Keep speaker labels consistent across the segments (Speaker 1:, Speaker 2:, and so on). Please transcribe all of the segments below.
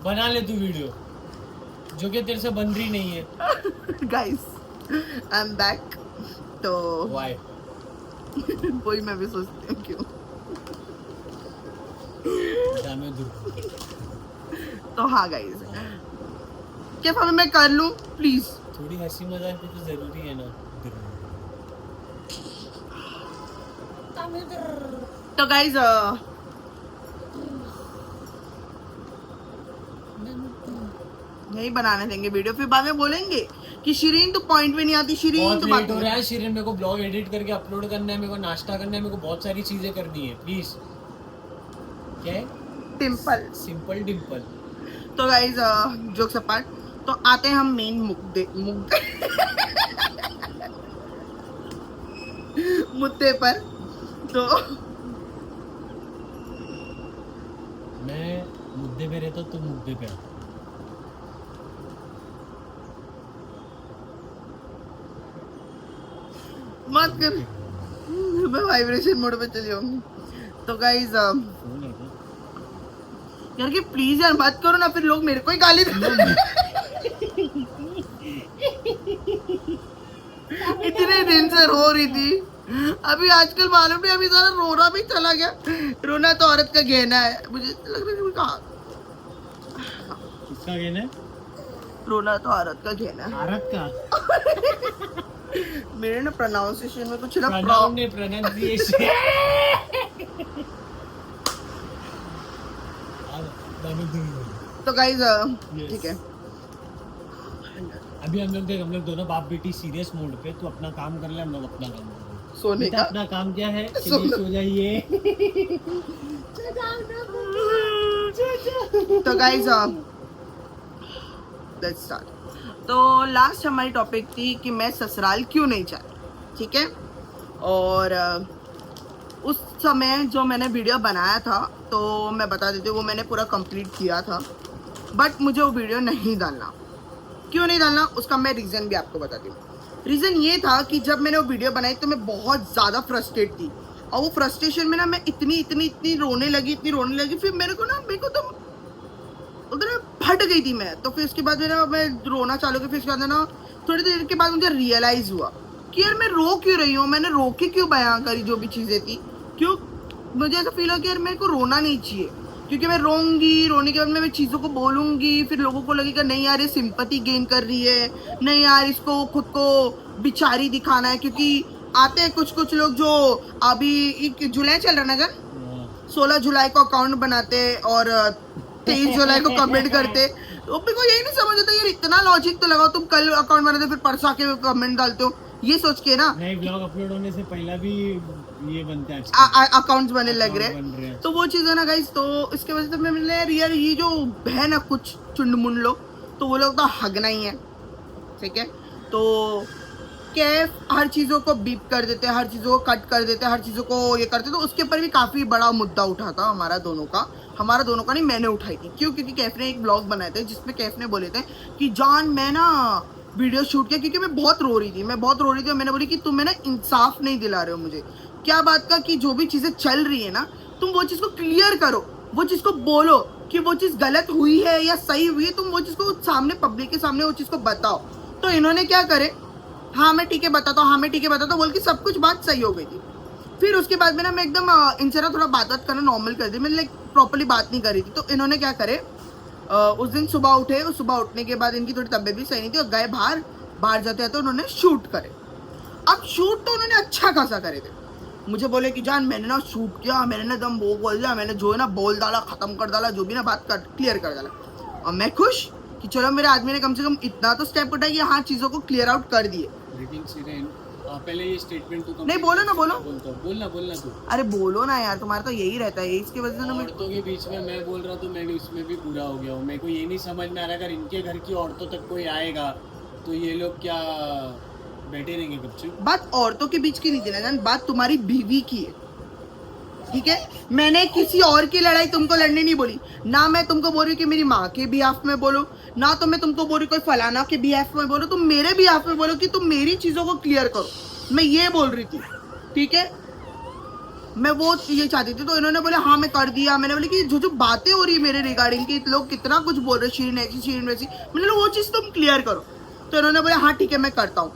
Speaker 1: बना ले तू वीडियो, जो कि तेरे से बन रही नहीं है।
Speaker 2: Guys I am back. तो
Speaker 1: Why?
Speaker 2: वही मैं भी सोचती हूँ क्यों।
Speaker 1: दामेदुर।
Speaker 2: तो हाँ गाइस, क्या अब मैं कर लूँ प्लीज।
Speaker 1: थोड़ी हंसी मजाक भी तो जरूरी है ना।
Speaker 2: तो गाइस नहीं बनाने देंगे वीडियो, फिर बाद में बोलेंगे कि शिरीन तो पॉइंट पे नहीं आती, शिरीन
Speaker 1: बहुत
Speaker 2: तो
Speaker 1: लेट
Speaker 2: बात
Speaker 1: हो
Speaker 2: नहीं।
Speaker 1: रहा है शिरीन, मेरे को ब्लॉग एडिट करके अपलोड करना है, मेरे को नाश्ता करना है, मेरे को बहुत सारी चीजें करनी है, प्लीज। क्या है?
Speaker 2: टिम्पल।
Speaker 1: सिंपल डिम्पल।
Speaker 2: तो गाइस जोक्स अपार्ट, तो आते हैं हम मेन मुद्दे मुद्दे पर। तो
Speaker 1: मैं मुद्दे पे रहता हूँ, तुम मुद्दे पे आ।
Speaker 2: मत कर, मैं वाइब्रेशन मोड पे चली जाऊंगी। तो गाइस
Speaker 1: फोन है क्या?
Speaker 2: यार कि प्लीज यार मत करो ना, फिर लोग मेरे को ही गाली देते। इतने दिन से रो रही थी, अभी आजकल मालूम नहीं, अभी सारा रोना भी चला गया। रोना तो औरत का गहना है, मुझे लग रहा है कहा
Speaker 1: किसका कहना है?
Speaker 2: रोना तो औरत का गहना है।
Speaker 1: भारत का
Speaker 2: मेरे ना प्रोनाउंसिएशन में कुछ ना
Speaker 1: प्रोनाउंसिएशन।
Speaker 2: तो गाइस ठीक है,
Speaker 1: अभी हम लोग दोनों बाप बेटी सीरियस मोड पे, तू अपना काम कर ले, हम लोग अपना काम कर ले।
Speaker 2: सोने का
Speaker 1: अपना काम क्या है? चलिए सो जाइए।
Speaker 2: तो गाइस लेट्स स्टार्ट। तो लास्ट हमारी टॉपिक थी कि मैं ससुराल क्यों नहीं चाहती, ठीक है। और उस समय जो मैंने वीडियो बनाया था, तो मैं बता देती हूँ, वो मैंने पूरा कंप्लीट किया था, बट मुझे वो वीडियो नहीं डालना। क्यों नहीं डालना उसका मैं रीज़न भी आपको बताती हूँ। रीज़न ये था कि जब मैंने वो वीडियो बनाई तो मैं बहुत ज़्यादा फ्रस्ट्रेट थी, और वो फ्रस्ट्रेशन में ना मैं इतनी रोने लगी, फिर मेरे को तो उधर फट गई थी मैं। तो फिर उसके बाद मैं रोना चालू की, फिर उसके बाद ना थोड़ी देर के बाद मुझे रियलाइज़ हुआ कि यार मैं रो क्यों रही हूँ, मैंने रो के क्यों बयां करी जो भी चीज़ें थी, क्यों मुझे ऐसा फील हो कि यार मेरे को रोना नहीं चाहिए, क्योंकि मैं रोऊंगी, रोने के बाद मैं चीज़ों को बोलूंगी, फिर लोगों को लगेगा नहीं यार ये सिंपैथी गेन कर रही है, नहीं यार इसको खुद को बिचारी दिखाना है। क्योंकि आते हैं कुछ लोग जो अभी जुलाई चल रहा है ना, अगर 16 जुलाई को अकाउंट बनाते और 23 जुलाई को कमेंट करते, तो अपने को यही नहीं समझ आता यार, इतना लॉजिक तो लगाओ, तुम कल अकाउंट बनाते फिर परसों के कमेंट डालते हो, ये सोच के ना
Speaker 1: नए ब्लॉग अपलोड होने से पहला भी ये बनता है,
Speaker 2: अकाउंट्स बने लग रहे। तो वो चीज़ है ना गाइस, तो इसके वजह से मैं मिल यार ये जो है ना कुछ चुंडमुंड लोग, तो वो लोग तो हगना ही है, ठीक है। तो कैफ हर चीज़ों को बीप कर देते हैं, हर चीज़ों को कट कर देते हैं, हर चीज़ों को ये करते, तो उसके ऊपर भी काफ़ी बड़ा मुद्दा उठा था हमारा दोनों का नहीं, मैंने उठाई थी। क्यों? क्योंकि कैफ ने एक ब्लॉग बनाए थे जिसमें कैफ ने बोले थे कि जान मैं ना वीडियो शूट किया क्योंकि मैं बहुत रो रही थी, और मैंने बोली कि तुम है ना इंसाफ नहीं दिला रहे हो मुझे, क्या बात का, कि जो भी चीज़ें चल रही है ना तुम वो चीज़ को क्लियर करो, वो चीज़ को बोलो कि वो चीज़ गलत हुई है या सही हुई है, तुम वो चीज़ को सामने पब्लिक के सामने वो चीज़ को बताओ। तो इन्होंने क्या करे, हाँ मैं ठीक है बताता हूँ, हाँ मैं ठीक है बताता हूँ बोल के सब कुछ बात सही हो गई थी। फिर उसके बाद में ना मैं एकदम इनसे ना थोड़ा बात करना नॉर्मल कर दी, मैंने लाइक प्रॉपर्ली बात नहीं करी थी। तो इन्होंने क्या करे, उस दिन सुबह उठे, सुबह उठने के बाद इनकी थोड़ी तबीयत भी सही नहीं थी, और गए बाहर जाते हैं तो उन्होंने शूट करे। अब शूट तो उन्होंने अच्छा खासा करे थे, मुझे बोले कि जान मैंने ना शूट किया, मैंने ना एकदम वो बोल दिया, मैंने जो है ना बोल डाला, खत्म कर डाला, जो भी ना बात कर क्लियर कर डाला। और मैं खुश कि चलो मेरे आदमी ने कम से कम इतना तो स्टेप उठाया कि हाँ चीज़ों को क्लियर आउट कर दिए।
Speaker 1: लेकिन सिरेन पहले ये स्टेटमेंट तू
Speaker 2: नहीं बोलो ना, बोलो
Speaker 1: बोलना तू।
Speaker 2: अरे बोलो ना यार, तुम्हारा तो यही रहता है, इसकी वजह से ना
Speaker 1: औरतों के बीच में मैं बोल रहा हूँ तो मैं भी उसमें भी पूरा हो गया हूँ। मेरे को ये नहीं समझ में आ रहा, अगर इनके घर की औरतों तक कोई आएगा तो ये लोग क्या बैठे रहेंगे गपचुप?
Speaker 2: बात औरतों के बीच की नहीं थी ना जान, बात तुम्हारी बीवी की है, ठीक है। मैंने किसी और की लड़ाई तुमको लड़ने नहीं बोली, ना मैं तुमको बोल रही कि मेरी माँ के बिहाफ में बोलो, ना तो मैं तुमको बोल रही कोई फलाना के बिहाफ में बोलो, तुम मेरे बिहाफ में बोलो कि तुम मेरी चीजों को क्लियर करो, मैं ये बोल रही थी, ठीक है। मैं वो ये चाहती थी। तो इन्होंने बोले हाँ मैं कर दिया। मैंने बोले कि जो जो बातें हो रही है मेरे रिगार्डिंग की, लोग कितना कुछ बोल रहे, शीरीन ऐसी शीरीन वैसी, मैंने बोला वो चीज़ तुम क्लियर करो। तो इन्होंने बोले हाँ ठीक है मैं करता हूँ,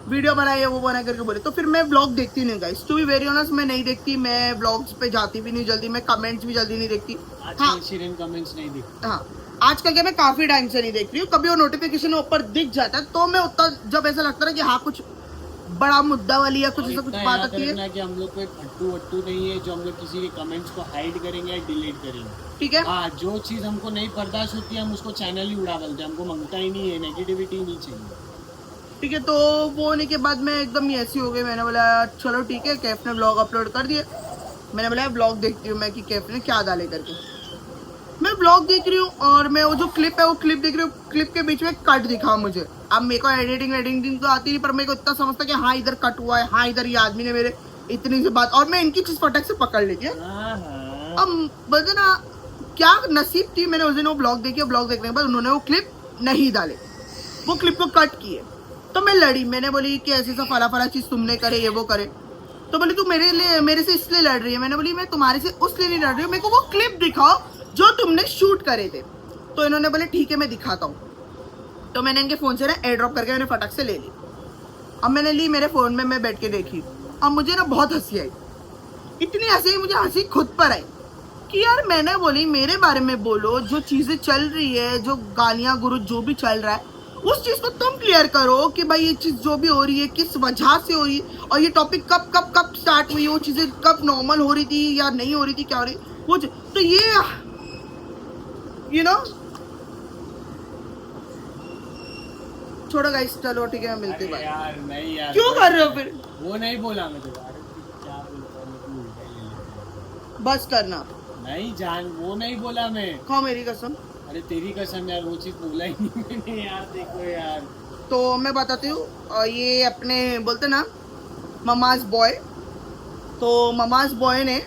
Speaker 2: वीडियो बनाई है वो बना करके बोले। तो फिर मैं ब्लॉग देखती नहीं guys, to be very honest मैं नहीं देखती, मैं ब्लॉग्स पे जाती भी नहीं जल्दी, मैं कमेंट्स भी जल्दी नहीं देखती। हाँ
Speaker 1: शीरीन कमेंट्स नहीं देखती।
Speaker 2: हाँ आजकल के मैं काफी टाइम से नहीं देख रही हूँ, कभी वो नोटिफिकेशन ऊपर दिख जाता है तो मैं उतना, जब ऐसा लगता है कि हाँ कुछ बड़ा मुद्दा वाली या कुछ ऐसा कुछ बात आती है
Speaker 1: कि हम लोग कोई फट्टू वट्टू नहीं है जो हम लोग किसी के कमेंट्स को हाइड करेंगे या डिलीट करेंगे,
Speaker 2: ठीक है।
Speaker 1: हाँ जो चीज हमको नहीं बर्दाश्त होती है हम उसको चैनल ही उड़ा डालते हैं, हमको मंगता ही नहीं है, नेगेटिविटी नहीं चाहिए,
Speaker 2: ठीक है। तो वो होने के बाद मैं एकदम ही ऐसी हो गई, मैंने बोला चलो ठीक है, कैफ ने ब्लॉग अपलोड कर दिए। मैंने बोला ब्लॉग देखती हूँ मैं कि कैफ ने क्या डाले करके। मैं ब्लॉग देख रही हूँ और मैं वो जो क्लिप है वो क्लिप देख रही हूँ, क्लिप के बीच में कट दिखा मुझे। अब मेरे को एडिटिंग तो आती नहीं, पर मेरे को इतना समझता कि हाँ इधर कट हुआ है, हाँ इधर ये आदमी ने मेरे इतनी सी बात, और मैं इनकी चीज फटक से पकड़ लेती है। अब बोलते ना क्या नसीब थी, मैंने उस दिन वो ब्लॉग देखी, ब्लॉग देखने के बाद उन्होंने वो क्लिप नहीं डाले, वो क्लिप को कट किए। तो मैं लड़ी, मैंने बोली कि ऐसे सा फला फला चीज तुमने करे, ये वो करे। तो बोली तू मेरे से इसलिए लड़ रही है। मैंने बोली मैं तुम्हारे से उसलिए नहीं लड़ रही हूँ, मेरे को वो क्लिप दिखाओ जो तुमने शूट करे थे। तो इन्होंने बोले ठीक है मैं दिखाता हूँ। तो मैंने इनके फोन से ना एयर ड्रॉप करके मैंने फटक से ले ली। अब मैंने ली मेरे फोन में, मैं बैठ के देखी। अब मुझे ना बहुत हंसी आई, इतनी हंसी मुझे हंसी खुद पर आई कि यार मैंने बोली मेरे बारे में बोलो, जो चीजें चल रही है, जो गालियां गुरु जो भी चल रहा है उस चीज को तुम क्लियर करो कि भाई ये चीज जो भी हो रही है किस वजह से हो रही है, और ये टॉपिक कब कब कब स्टार्ट हुई, वो चीजें कब नॉर्मल हो रही थी या नहीं हो रही थी, क्या हो रही वो। तो ये यू नो छोड़ो गाइस, चलो ठीक है मिलते हैं।
Speaker 1: यार नहीं यार,
Speaker 2: क्यों कर रहे हो फिर?
Speaker 1: वो नहीं बोला मैं तो, क्या बोलता,
Speaker 2: बस करना
Speaker 1: नहीं जान, वो नहीं बोला मैं।
Speaker 2: खाओ मेरी कसम।
Speaker 1: अरे तेरी कसम यार, वो चीज बोला ही नहीं मैंने यार, देखो यार।
Speaker 2: तो मैं बताती हूँ, ये अपने बोलते ना ममाज बॉय, तो ममाज बॉय ने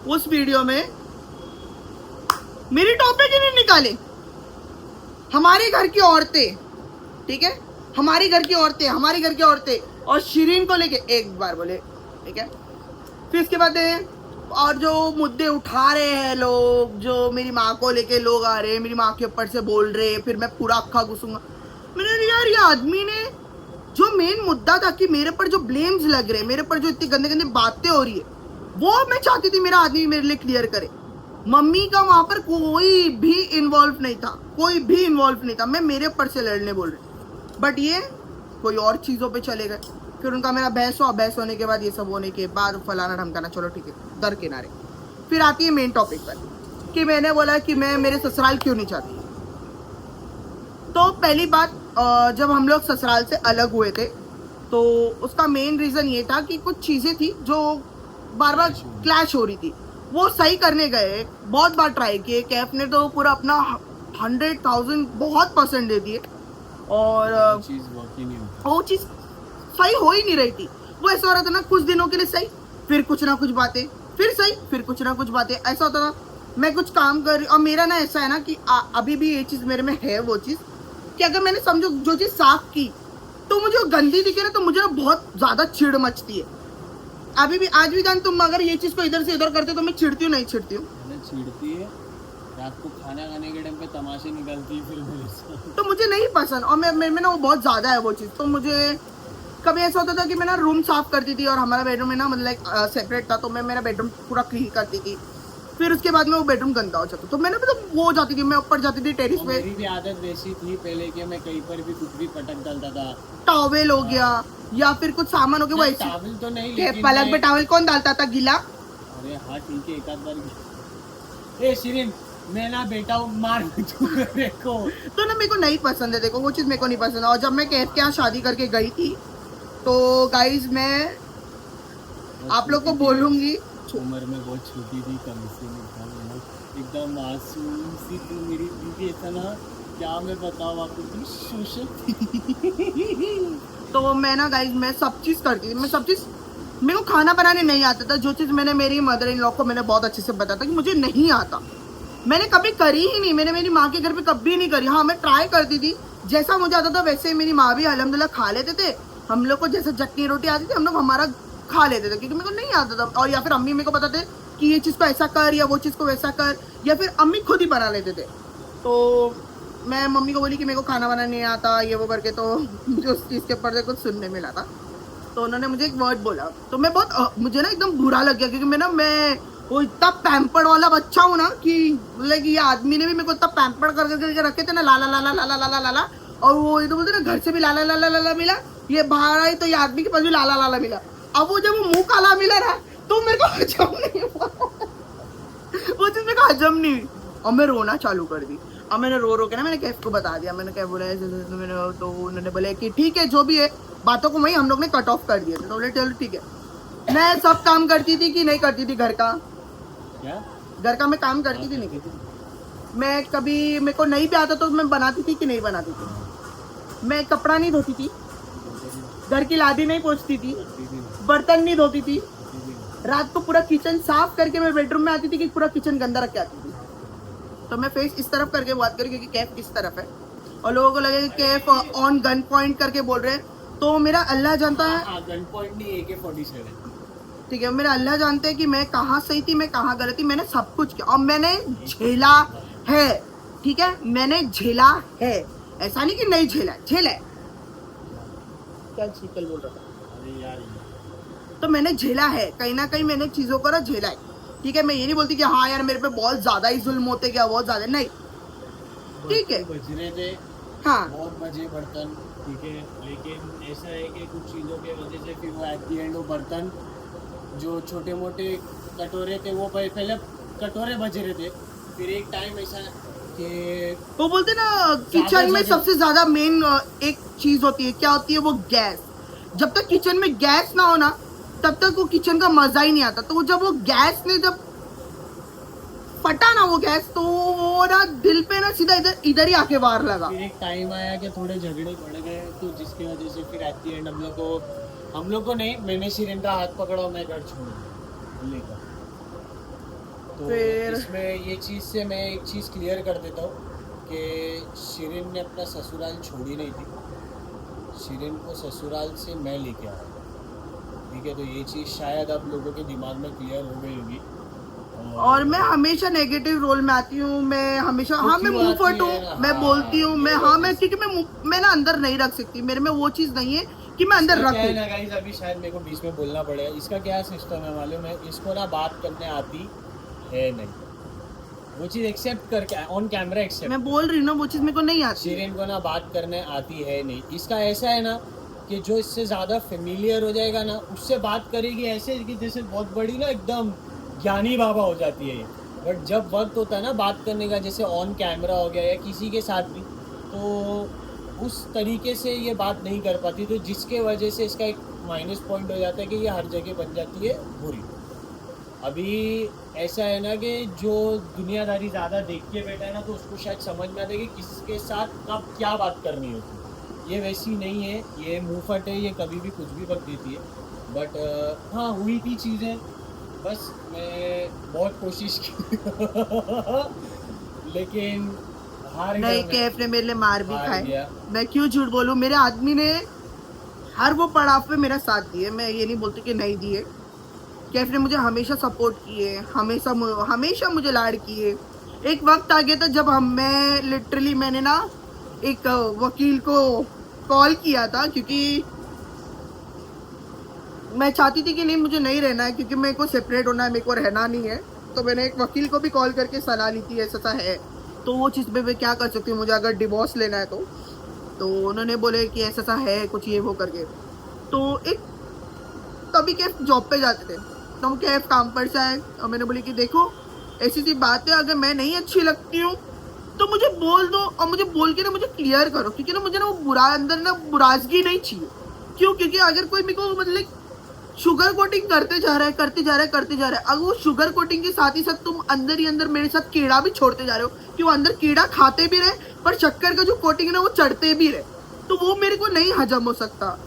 Speaker 2: उस वीडियो में मेरी टॉपिक ही नहीं निकाले। हमारे घर की औरतें, ठीक है, हमारे घर की औरतें, हमारे घर की औरतें, और शीरीन को लेके एक बार बोले, ठीक है। फिर इसके बाद और जो मुद्दे उठा रहे हैं लोग, जो मेरी माँ को लेके लोग आ रहे हैं, मेरी माँ के ऊपर से बोल रहे हैं, फिर मैं पूरा अक्खा घुसूंगा। मैंने यार ये आदमी ने जो मेन मुद्दा था कि मेरे पर जो ब्लेम्स लग रहे हैं, मेरे पर जो इतनी गंदे गंदे बातें हो रही है, वो मैं चाहती थी मेरा आदमी मेरे लिए क्लियर करे। मम्मी का वहां पर कोई भी इन्वॉल्व नहीं था, कोई भी इन्वॉल्व नहीं था, मैं मेरे ऊपर से लड़ने बोल रही, बट ये कोई और चीजों पे चले गए। फिर उनका मेरा बहस हुआ, बहस होने के बाद ये सब होने के बाद फलाना ढमकाना, चलो ठीक है दर किनारे। फिर आती है मेन टॉपिक पर कि मैंने बोला कि मैं मेरे ससुराल क्यों नहीं चाहती। तो पहली बात, जब हम लोग ससुराल से अलग हुए थे तो उसका मेन रीजन ये था कि कुछ चीजें थी जो बार बार क्लैश हो रही थी, वो सही करने गए, बहुत बार ट्राई किए। कैफ ने तो पूरा अपना 100,000 बहुत % दे दिए और वो चीज सही हो ही नहीं रही थी। वो ऐसा हो रहा था ना, कुछ दिनों के लिए सही, फिर कुछ ना कुछ बातें, फिर सही, फिर कुछ ना कुछ बातें, ऐसा होता था। मैं कुछ काम कर रही, और मेरा ना ऐसा है ना कि अभी भी ये चीज मेरे में है, वो चीज कि अगर मैंने समझो जो चीज साफ की तो मुझे गंदी दिखे ना, तो मुझे ना बहुत ज्यादा चिढ़ मचती है। अभी भी आज भी जान, तुम अगर ये चीज को इधर से इधर करते तो मैं चिढ़ती हूँ, नहीं चिढ़ती हूँ,
Speaker 1: चिढ़ती है। रात को खाना खाने के टाइम पे तमाशे निकलती है फिर मेरे, तो
Speaker 2: मुझे नहीं पसंद। और मेरे में ना वो बहुत ज्यादा है वो चीज। तो मुझे कभी ऐसा होता था कि मैं ना रूम साफ करती थी, और हमारा बेडरूम है ना मतलब सेपरेट था, तो मैं मेरा बेडरूम पूरा क्लीन करती थी। फिर उसके बाद में वो बेडरूम गंदा हो जाता, तो मैंने मतलब वो जाती थी, मैं ऊपर जाती थी टेरिस पे।
Speaker 1: मेरी भी आदत वैसी थी पहले कि मैं कहीं पर भी कुछ भी पटक डालता था।
Speaker 2: टॉवेल हो गया या फिर कुछ सामान हो गया, वो
Speaker 1: टॉवेल तो नहीं,
Speaker 2: लेकिन पलक पे टॉवेल कौन डालता था गीला?
Speaker 1: अरे हाँ ठीक है, एक आध बार। ए शिरीन, मैं ना बेटा मार देखो
Speaker 2: तो ना मेरे को नहीं पसंद है, देखो वो चीज मेरे को नहीं पसंद है। और जब मैं कैफ के यहाँ शादी करके गई थी तो गाइज मैं आप लोग को बोलूंगी,
Speaker 1: उम्र में बहुत छोटी थी, कम से एकदम मासूम सी थी मेरी बीवी, ऐसा ना क्या मैं बताऊँ आपको, तुम सोशल थी।
Speaker 2: तो मैं ना गाइज मैं सब चीज़ करती थी, मैं सब चीज़, मेरे को खाना बनाने नहीं आता था। जो चीज़ मैंने मेरी मदर इन लॉ को मैंने बहुत अच्छे से बताया था कि मुझे नहीं आता, मैंने कभी करी ही नहीं, मैंने मेरी माँ के घर पे कभी नहीं करी। हाँ मैं ट्राई करती थी, जैसा मुझे आता था वैसे मेरी माँ भी अल्हम्दुलिल्लाह खा लेते थे। हम लोग को जैसे चटनी रोटी आती थी, हम लोग हमारा खा लेते थे क्योंकि मेरे को नहीं आता था, और या फिर अम्मी मेरे को बताते कि ये चीज़ को ऐसा कर या वो चीज़ को वैसा कर, या फिर अम्मी खुद ही बना लेते थे। तो मैं मम्मी को बोली कि मेरे को खाना बनाना नहीं आता ये वो करके, तो मुझे उस चीज़ के ऊपर से कुछ सुनने मिला था। तो उन्होंने मुझे एक वर्ड बोला, तो मैं बहुत मुझे ना एकदम बुरा लग गया क्योंकि मैं वो इतना पैम्पर्ड वाला बच्चा हूँ ना कि मतलब ये आदमी ने भी मेरे को इतना पैम्पर्ड करके रखे थे ना, ला ला ला ला ला ला ला ला ला, और वो ये तो बोलते ना घर से भी ला ला ला ला ला ला मिला, ये बाहर आई तो ये आदमी के पास भी ला ला ला ला मिला। अब वो जब वो मुंह काला मिला ना तो मेरे को हजम नहीं हुआ, वो चीज मेरे को हजम नहीं हुई और मैं रोना चालू कर दी। अब मैंने रो के ना मैंने कैफ को बता दिया, मैंने क्या बोला मैंने, तो उन्होंने बोले कि ठीक है जो भी है, बातों को वही हम लोग ने कट ऑफ कर दिया था। तो बोले चलो ठीक है। मैं सब काम करती थी कि नहीं करती थी घर का,
Speaker 1: क्या
Speaker 2: घर का मैं काम करती थी नहीं करती थी। मैं कभी मेरे को नहीं भी आता तो मैं बनाती थी कि नहीं बनाती थी। मैं कपड़ा नहीं धोती थी, घर की लादी नहीं पोंछती थी, बर्तन नहीं धोती थी, रात को पूरा किचन साफ करके मैं बेडरूम में आती थी कि पूरा किचन गंदा रख के आती थी। तो मैं फेस इस तरफ करके बात करी क्योंकि कैफ इस तरफ है और लोगों को लगे कि कैफ ऑन गन पॉइंट करके बोल रहे हैं, तो मेरा अल्लाह जानता है।
Speaker 1: गन पॉइंट नहीं, AK-47।
Speaker 2: ठीक है, मेरा अल्लाह जानते हैं कि मैं कहाँ सही थी, मैं कहाँ गलत थी। मैंने सब कुछ किया और मैंने झेला है, ठीक है, मैंने झेला है, ऐसा नहीं कि नहीं झेला, झेला है। क्या शीतल बोल रहा था?
Speaker 1: अरे यार
Speaker 2: तो मैंने झेला है, कहीं ना कहीं मैंने चीजों को ना झेला है, ठीक है। मैं ये नहीं बोलती कि हाँ यार मेरे पे बहुत ज्यादा ही जुल्म होते क्या, बहुत ज्यादा नहीं, ठीक है,
Speaker 1: बज रहे थे,
Speaker 2: हाँ
Speaker 1: बहुत बजे बर्तन, ठीक है, लेकिन ऐसा है कि कुछ चीज़ों के वजह से फिर वो एट दी एंड वो बर्तन जो छोटे मोटे कटोरे थे वो पहले कटोरे बज रहे थे, फिर एक टाइम ऐसा कि
Speaker 2: वो बोलते ना किचन में सबसे ज्यादा मेन एक चीज होती है, क्या होती है वो गैस। जब तक किचन में गैस ना हो ना तब तक वो किचन का मजा ही नहीं आता। तो जब वो गैस ने जब फटा ना वो गैस, तो वो ना दिल पे ना सीधा इधर इधर ही आके वार लगा।
Speaker 1: फिर एक टाइम आया कि थोड़े झगड़े बढ़ गए, तो जिसकी वजह से फिर एट दी एंड हम लोग को नहीं, मैंने शिरीन का हाथ पकड़ा और मैं घर छोड़ लेगा। तो
Speaker 2: फिर
Speaker 1: इसमें ये चीज़ से मैं एक चीज़ क्लियर कर देता हूँ कि शिरीन ने अपना ससुराल छोड़ी नहीं थी, शिरीन को ससुराल से मैं लेके आया, ठीक है। तो ये चीज़ शायद आप लोगों के दिमाग में क्लियर हो गई होगी।
Speaker 2: और मैं हमेशा नेगेटिव रोल में आती हूँ, मैं हमेशा हाँ मैं मुंह फट हूँ, मैं बोलती हूँ, मैं हाँ मैं क्योंकि मैं ना अंदर नहीं रख सकती, मेरे में वो चीज़ नहीं है कि मैं अंदर रखूं।
Speaker 1: ना गाइस, अभी शायद मेरे को बीच में बोलना पड़ेगा। इसका क्या सिस्टम है मालूम है, इसको ना बात करने आती है नहीं, वो चीज़ एक्सेप्ट करके ऑन कैमरा एक्सेप्ट,
Speaker 2: मैं बोल रही हूँ ना वो चीज़ मेरे को नहीं आती।
Speaker 1: शिरीन को ना बात करने आती है नहीं। इसका ऐसा है ना कि जो इससे ज़्यादा फेमिलियर हो जाएगा ना उससे बात करेगी ऐसे कि जैसे बहुत बड़ी ना एकदम ज्ञानी बाबा हो जाती है ये। बट जब वक्त होता है ना बात करने का, जैसे ऑन कैमरा हो गया या किसी के साथ भी, तो उस तरीके से ये बात नहीं कर पाती, तो जिसके वजह से इसका एक माइनस पॉइंट हो जाता है कि ये हर जगह बन जाती है बुरी। अभी ऐसा है ना कि जो दुनियादारी ज़्यादा देख के बैठा है ना, तो उसको शायद समझ में आता है कि किसके साथ कब क्या बात करनी होती है। ये वैसी नहीं है, ये मुँह फट है, ये कभी भी कुछ भी वक्त देती है। बट हाँ हुई थी चीज़ें, बस मैं बहुत कोशिश की लेकिन हार
Speaker 2: नहीं, कैफ ने मेरे लिए मार भी खाए, मैं क्यों झूठ बोलूं। मेरे आदमी ने हर वो पड़ाव पे मेरा साथ दिए, मैं ये नहीं बोलती कि नहीं दिए। कैफ ने मुझे हमेशा सपोर्ट किए, हमेशा मुझे लाड किए। एक वक्त आ गया था जब मैं लिटरली मैंने ना एक वकील को कॉल किया था क्योंकि मैं चाहती थी कि नहीं मुझे नहीं रहना है, क्योंकि मेरे को सेपरेट होना है, मेरे को रहना नहीं है। तो मैंने एक वकील को भी कॉल करके सलाह ली थी ऐसा है, तो वो चीज़ पे मैं क्या कर सकती हूँ, मुझे अगर डिवोर्स लेना है तो उन्होंने बोले कि ऐसा है कुछ ये वो करके। तो एक तभी कैफ जॉब पे जाते थे, तो हम कैफ काम पर से आए और मैंने बोली कि देखो ऐसी सी बात है, अगर मैं नहीं अच्छी लगती हूँ तो मुझे बोल दो और मुझे बोल के ना मुझे क्लियर करो, क्योंकि ना मुझे ना वो बुरा अंदर ना बुराजगी नहीं चाहिए। क्यों? क्योंकि अगर कोई मेरे को मतलब शुगर कोटिंग करते जा रहा है, अगर वो शुगर कोटिंग के साथ ही साथ तुम अंदर ही अंदर मेरे साथ कीड़ा भी छोड़ते जा रहे हो कि वो अंदर कीड़ा खाते भी रहे पर शक्कर का जो कोटिंग है ना वो चढ़ते भी रहे, तो वो मेरे को नहीं हजम हो सकता।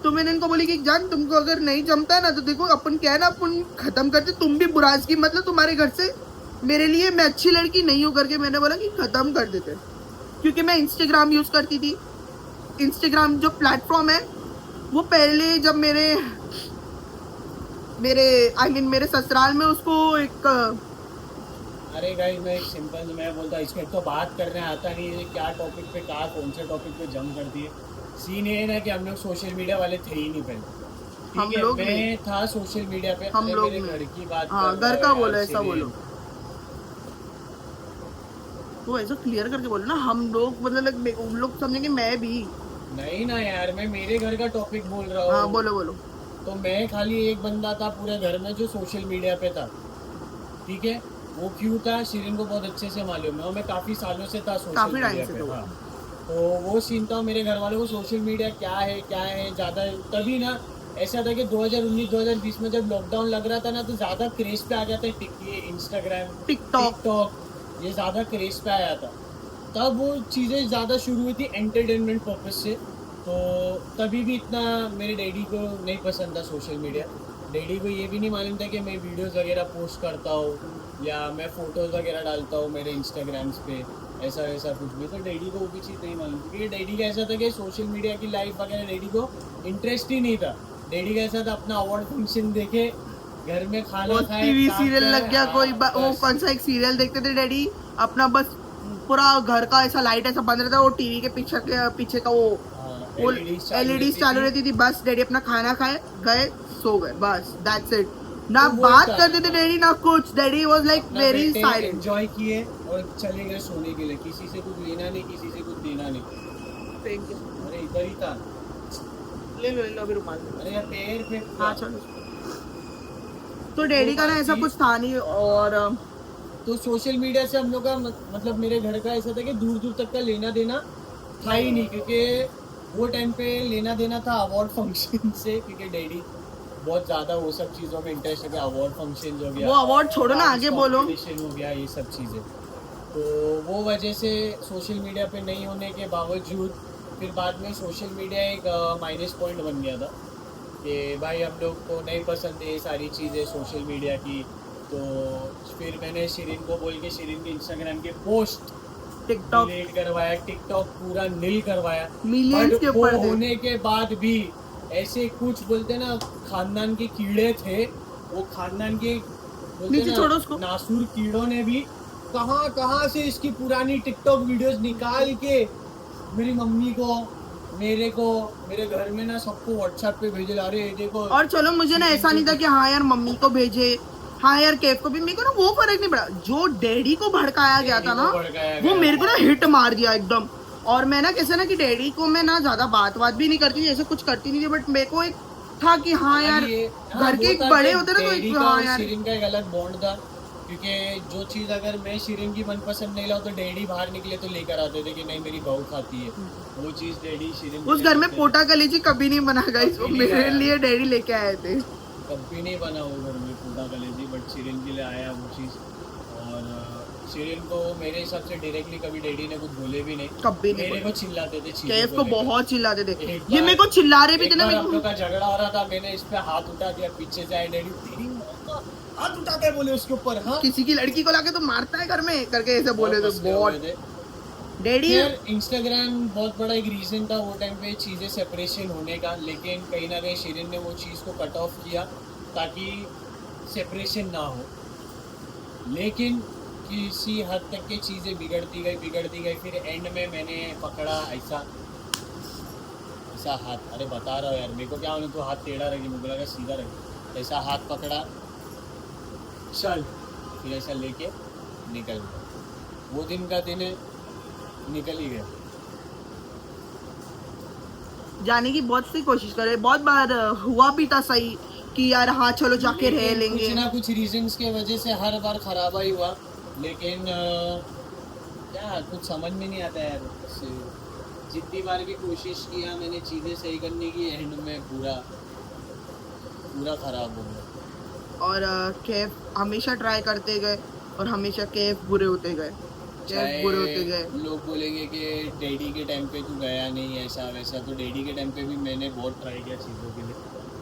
Speaker 2: तो मैंने इनको बोली कि जान तुमको अगर नहीं जमता है ना तो देखो अपन क्या है ना, अपन खत्म करते, तुम भी बुराजगी मतलब तुम्हारे घर से मेरे लिए मैं अच्छी लड़की नहीं हूँ करके मैंने बोला कि खत्म कर देते। क्योंकि मैं इंस्टाग्राम यूज़ करती थी, इंस्टाग्राम जो प्लेटफॉर्म है वो पहले जब मेरे मेरे ससुराल में उसको एक
Speaker 1: अरे गाइस मैं एक सिंपल मैं बोलता हूँ, इसमें तो बात करने आता नहीं है क्या टॉपिक पे कहाँ कौन से टॉपिक पे जम कर दिए। सीन ये है ना कि हम लोग सोशल मीडिया वाले थे ही नहीं पहले,
Speaker 2: हम
Speaker 1: ठीक है।
Speaker 2: लोग
Speaker 1: मैं था सोशल मीडिया पे,
Speaker 2: हम
Speaker 1: अरे
Speaker 2: लोग
Speaker 1: मेरे
Speaker 2: नहीं।
Speaker 1: घर की बात
Speaker 2: हाँ,
Speaker 1: कर
Speaker 2: घर
Speaker 1: रहा
Speaker 2: का
Speaker 1: है
Speaker 2: बोलो,
Speaker 1: यार,
Speaker 2: ऐसा बोलो। तो ऐसा क्लियर करके बोलो ना, हम लोग मतलब like, उन लोग समझेंगे मैं भी।
Speaker 1: नहीं ना यार, मैं मेरे घर का टॉपिक बोल रहा
Speaker 2: हाँ,
Speaker 1: हूँ।
Speaker 2: बोलो बोलो।
Speaker 1: तो मैं खाली एक बंदा था पूरे घर में जो सोशल मीडिया पे था, ठीक है। वो क्यों था शिरीन को बहुत अच्छे से मालूम है, और मैं काफ़ी सालों से था सोशल
Speaker 2: काफी टाइम
Speaker 1: मीडिया
Speaker 2: से
Speaker 1: पे।
Speaker 2: तो
Speaker 1: हाँ, तो वो सीन था। मेरे घर वालों को सोशल मीडिया क्या है ज़्यादा तभी ना ऐसा था कि 2019-2020 में जब लॉकडाउन लग रहा था ना, तो ज़्यादा क्रेज पे आ गया था ये इंस्टाग्राम
Speaker 2: टिकटॉक।
Speaker 1: टिकटॉक, ये ज़्यादा क्रेज पे आया था। तब वो चीज़ें ज़्यादा शुरू हुई थी एंटरटेनमेंट पर्पज से। तो तभी भी इतना मेरे डैडी को नहीं पसंद था सोशल मीडिया। डैडी को ये भी नहीं मालूम था कि मैं वीडियोस वगैरह पोस्ट करता हूँ या मैं फ़ोटोज़ वगैरह डालता हूँ मेरे इंस्टाग्राम्स पे, ऐसा वैसा कुछ भी। तो डैडी को वो भी चीज़ नहीं मालूम थी, क्योंकि डैडी का ऐसा था कि सोशल मीडिया की लाइफ वगैरह डैडी को इंटरेस्ट ही नहीं था। डैडी का ऐसा था अपना अवार्ड फंक्शन देखे, घर में खाना
Speaker 2: वो
Speaker 1: खाए,
Speaker 2: टीवी
Speaker 1: काम
Speaker 2: सीरियल
Speaker 1: करे,
Speaker 2: लग गया
Speaker 1: हाँ,
Speaker 2: कोई वो
Speaker 1: बस।
Speaker 2: कौन सा एक सीरियल देखते थे डैडी अपना, बस पूरा घर का ऐसा लाइट ऐसा बंद रहता, वो टीवी के पीछे का वो एलईडी चालू रहती थी। बस डैडी अपना खाना खाए गए सो गए, बस दैट्स इट। ना
Speaker 1: तो वो
Speaker 2: बात
Speaker 1: था।
Speaker 2: करते थे डैडी ना कुछ, डैडी वाज लाइक
Speaker 1: अपना
Speaker 2: वेरी
Speaker 1: बैठे
Speaker 2: साइलेंट।
Speaker 1: एंजॉय किए और चले गए सोने के लिए, किसी से कुछ लेना नहीं, किसी से कुछ देना नहीं। अरे इधर ही था,
Speaker 2: ले लो अभी रुमाल।
Speaker 1: अरे यार पैर पे।
Speaker 2: हाँ चलो। तो डैडी का ना ऐसा कुछ था नहीं। और
Speaker 1: तो सोशल मीडिया से हम लोग का मतलब मेरे घर का ऐसा था कि दूर दूर तक का लेना देना था ही नहीं, क्योंकि वो टाइम पे लेना देना था अवार्ड फंक्शन से, क्योंकि डैडी बहुत ज़्यादा वो सब चीज़ों में इंटरेस्ट है। अवार्ड फंक्शन हो गया,
Speaker 2: वो अवार्ड छोड़ो ना, आगे बोलो।
Speaker 1: competition हो गया, ये सब चीज़ें। तो वो वजह से सोशल मीडिया पे नहीं होने के बावजूद फिर बाद में सोशल मीडिया एक माइनस पॉइंट बन गया था कि भाई हम लोग को नहीं पसंद है ये सारी चीज़ें सोशल मीडिया की। तो फिर मैंने शिरीन को बोल के शिरीन के इंस्टाग्राम के पोस्ट
Speaker 2: टिकटॉक
Speaker 1: डिलीट करवाया, टिकटॉक पूरा नील करवाया।
Speaker 2: मिलियंस के ऊपर
Speaker 1: वो
Speaker 2: थे।
Speaker 1: होने के बाद भी ऐसे कुछ बोलते ना खानदान के कीड़े थे, वो खानदान के बोलते
Speaker 2: नीचे
Speaker 1: ना
Speaker 2: छोड़ो उसको।
Speaker 1: नासूर कीड़ों ने भी कहाँ कहाँ से इसकी पुरानी टिकटॉक वीडियोस निकाल के मेरी मम्मी को, मेरे को, मेरे घर में ना सबको व्हाट्सएप पे भेजे, अरे ये देखो।
Speaker 2: और चलो मुझे ना ऐसा नहीं था कि हाँ यार मम्मी को भेजे, हाँ यार केफ को भी, मेरे को ना वो फर्क नहीं पड़ा। जो डैडी को भड़काया गया था ना, वो मेरे को ना हिट मार दिया एकदम। और मैं ना कैसे ना कि डैडी को मैं ना ज्यादा बात भी नहीं करती थी, ऐसे कुछ करती नहीं थी, बट मेरे को एक था कि हाँ यार घर के एक बड़े होते ना, तो एक हाँ यार
Speaker 1: शिरीन का एक अलग बॉन्ड था, क्योंकि जो चीज़ अगर मैं शिरीन की मनपसंद नहीं लाऊं तो डैडी बाहर निकले तो लेकर आते थे कि नहीं मेरी बहू खाती है वो चीज़। डैडी शिरीन
Speaker 2: उस घर में पोटा कलेजी कभी नहीं बना गाइस, वो मेरे लिए डैडी लेके आए थे।
Speaker 1: कभी नहीं बना वो घर में पोटा कलेजी, बट शिरीन के लिए आया वो चीज़। और शिरीन को मेरे हिसाब से डायरेक्टली कभी डैडी ने कुछ बोले भी नहीं,
Speaker 2: कभी नहीं
Speaker 1: मेरे को चिल्लाते थे चीज़ों
Speaker 2: केफ को
Speaker 1: लेकर।
Speaker 2: बहुत चिल्लाते थे,
Speaker 1: एक
Speaker 2: ये मेरे को चिल्ला रहे भी थे ना।
Speaker 1: हम लोग का झगड़ा हो रहा था, मैंने इस पे हाथ उठा दिया, पीछे से आए डैडी, तेरी माँ का हाथ उठा के बोले उसके ऊपर। हाँ,
Speaker 2: किसी की लड़की को लाके तो मारता है घर में करके ऐसे बोले तो बहुत डैडी।
Speaker 1: यार इंस्टाग्राम बहुत बड़ा एक रीज़न था वो टाइम पे चीज़ें सेपरेशन होने का, लेकिन कहीं ना कहीं शिरीन ने वो चीज़ को कट ऑफ किया ताकि सेपरेशन ना हो। लेकिन किसी हद तक की चीज़ें बिगड़ती गई, फिर एंड में मैंने पकड़ा ऐसा हाथ, अरे बता रहा हूँ यार, मेरे को क्या होना, तो हाथ टेढ़ा रखी, मुझे लगा सीधा रखी, ऐसा हाथ पकड़ा, चल, फिर ऐसा लेके निकल गया। वो दिन का दिन निकल ही गया।
Speaker 2: जाने की बहुत सी कोशिश करे, बहुत बार हुआ भी था सही कि यार हाँ चलो जाके रह लेंगे,
Speaker 1: कुछ ना कुछ रीजंस के वजह से हर बार खराबा ही हुआ। लेकिन क्या कुछ समझ में नहीं आता यार, जितनी बार भी कोशिश किया मैंने चीज़ें सही करने की, एंड में पूरा खराब हो गया।
Speaker 2: और कैफ हमेशा ट्राई करते गए और हमेशा कैफ बुरे होते गए, कैफ बुरे होते गए।
Speaker 1: लोग बोलेंगे कि डैडी के टाइम पे तू गया नहीं ऐसा वैसा, तो डैडी के टाइम पे भी मैंने बहुत ट्राई किया चीज़ों के लिए,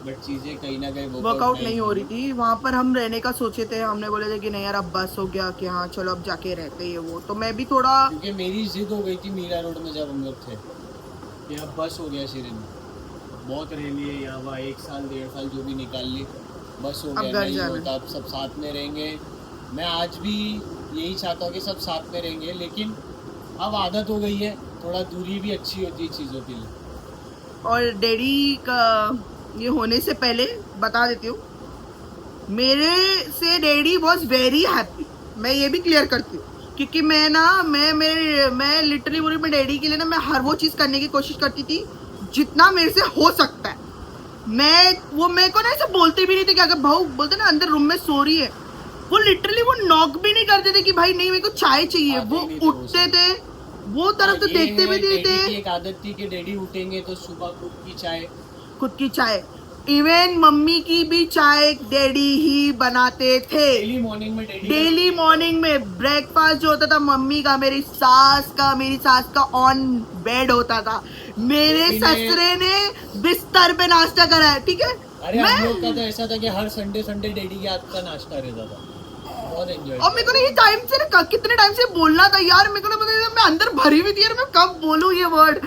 Speaker 1: बट चीज़ें कहीं ना कहीं
Speaker 2: वर्कआउट नहीं हो रही थी। वहाँ पर हम रहने का सोचे थे, हमने बोले थे कि नहीं यार अब बस हो गया कि हाँ चलो अब जाके रहते हैं वो। तो मैं भी थोड़ा,
Speaker 1: क्योंकि मेरी जिद हो गई थी मीरा रोड में जब हम लोग थे कि अब बस हो गया शिरीन, बहुत रह लिए यहाँ वहाँ, 1 साल 1.5 साल जो भी निकाल ली, बस हो
Speaker 2: अब
Speaker 1: गया,
Speaker 2: घर
Speaker 1: नहीं
Speaker 2: जाना।
Speaker 1: होता, अब सब साथ में रहेंगे। मैं आज भी यही चाहता हूँ कि सब साथ में रहेंगे, लेकिन अब आदत हो गई है, थोड़ा दूरी भी अच्छी होती है चीज़ों के लिए।
Speaker 2: और डैडी का ये होने से पहले बता देती हूँ, मेरे से डैडी वॉज वेरी हैप्पी, मैं ये भी क्लियर करती हूँ, क्योंकि मैं लिटरली बोली, मैं डैडी के लिए ना मैं हर वो चीज़ करने की कोशिश करती थी जितना मेरे से हो सकता है। मेरे को ना ऐसे बोलते भी नहीं थे कि अगर भाऊ बोलते ना अंदर रूम में सो रही है, वो लिटरली वो नॉक भी नहीं करते थे कि भाई नहीं मेरे को चाय चाहिए,
Speaker 1: आते
Speaker 2: वो
Speaker 1: ही नहीं थे वो
Speaker 2: उठते
Speaker 1: सब।
Speaker 2: थे, वो तरफ तो
Speaker 1: ये
Speaker 2: देखते भी
Speaker 1: है,
Speaker 2: नहीं
Speaker 1: डैडी की
Speaker 2: थे।
Speaker 1: एक आदत थी कि डैडी उठेंगे तो सुबह खुद की चाय।
Speaker 2: खुद की चाय, इवन मम्मी की भी चाय डैडी ही बनाते थे।
Speaker 1: डेली मॉर्निंग में डैडी
Speaker 2: डेली मॉर्निंग में ब्रेकफास्ट जो होता था मम्मी का, मेरी सास का ऑन बेड होता था। मेरे
Speaker 1: बेबी ने-
Speaker 2: ससुरे ने बिस्तर पे नाश्ता करा है, ठीक है।
Speaker 1: अरे हम
Speaker 2: मैं
Speaker 1: लोग का तो ऐसा था कि हर संडे डैडी के हाथ का नाश्ता रहता था, बहुत एंजॉय।
Speaker 2: और मेरे को ना ये टाइम से ना कितने टाइम से बोलना था यार, मेरे को ना पता नहीं, मैं अंदर भरी हुई थी यार, मैं कब बोलूं ये वर्ड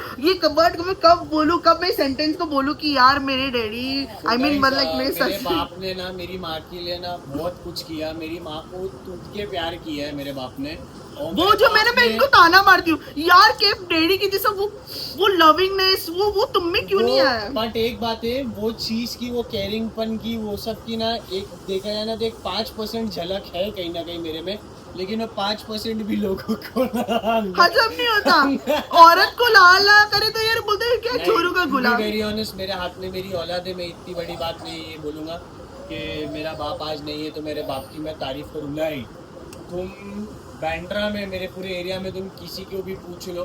Speaker 2: को मैं कब बोलूं, कब मैं सेंटेंस को बोलूं कि यार मेरे डैडी आई मीन मतलब मेरे
Speaker 1: मेरे
Speaker 2: ससुर।
Speaker 1: बाप ने ना मेरी माँ के लिए ना बहुत कुछ किया, मेरी माँ को टूट के प्यार किया है मेरे बाप ने। और
Speaker 2: वो
Speaker 1: मेरे
Speaker 2: जो
Speaker 1: बाप
Speaker 2: मैं
Speaker 1: ने-
Speaker 2: इनको ताना मारती हूँ यार के डैडी की जैसा वो लविंगनेस वो तुम में क्यों नहीं आया।
Speaker 1: बट एक बात है, वो चीज की, वो केयरिंगपन की, वो सब की ना, एक देखा जाए ना तो एक 5% झलक है कहीं ना कहीं मेरे में, लेकिन वो 5% भी लोगों को
Speaker 2: हजम नहीं होता। औरत को ला ला करे तो यार बोलते हैं क्या छोरू का गुलाम।
Speaker 1: वेरी ऑनेस्ट, मेरे हाथ में मेरी औलाद है, मैं इतनी बड़ी बात नहीं ये बोलूंगा कि मेरा बाप आज नहीं है तो मेरे बाप की मैं तारीफ करूंगा ही। तुम बैंड्रा में, मेरे पूरे एरिया में तुम किसी को भी पूछ लो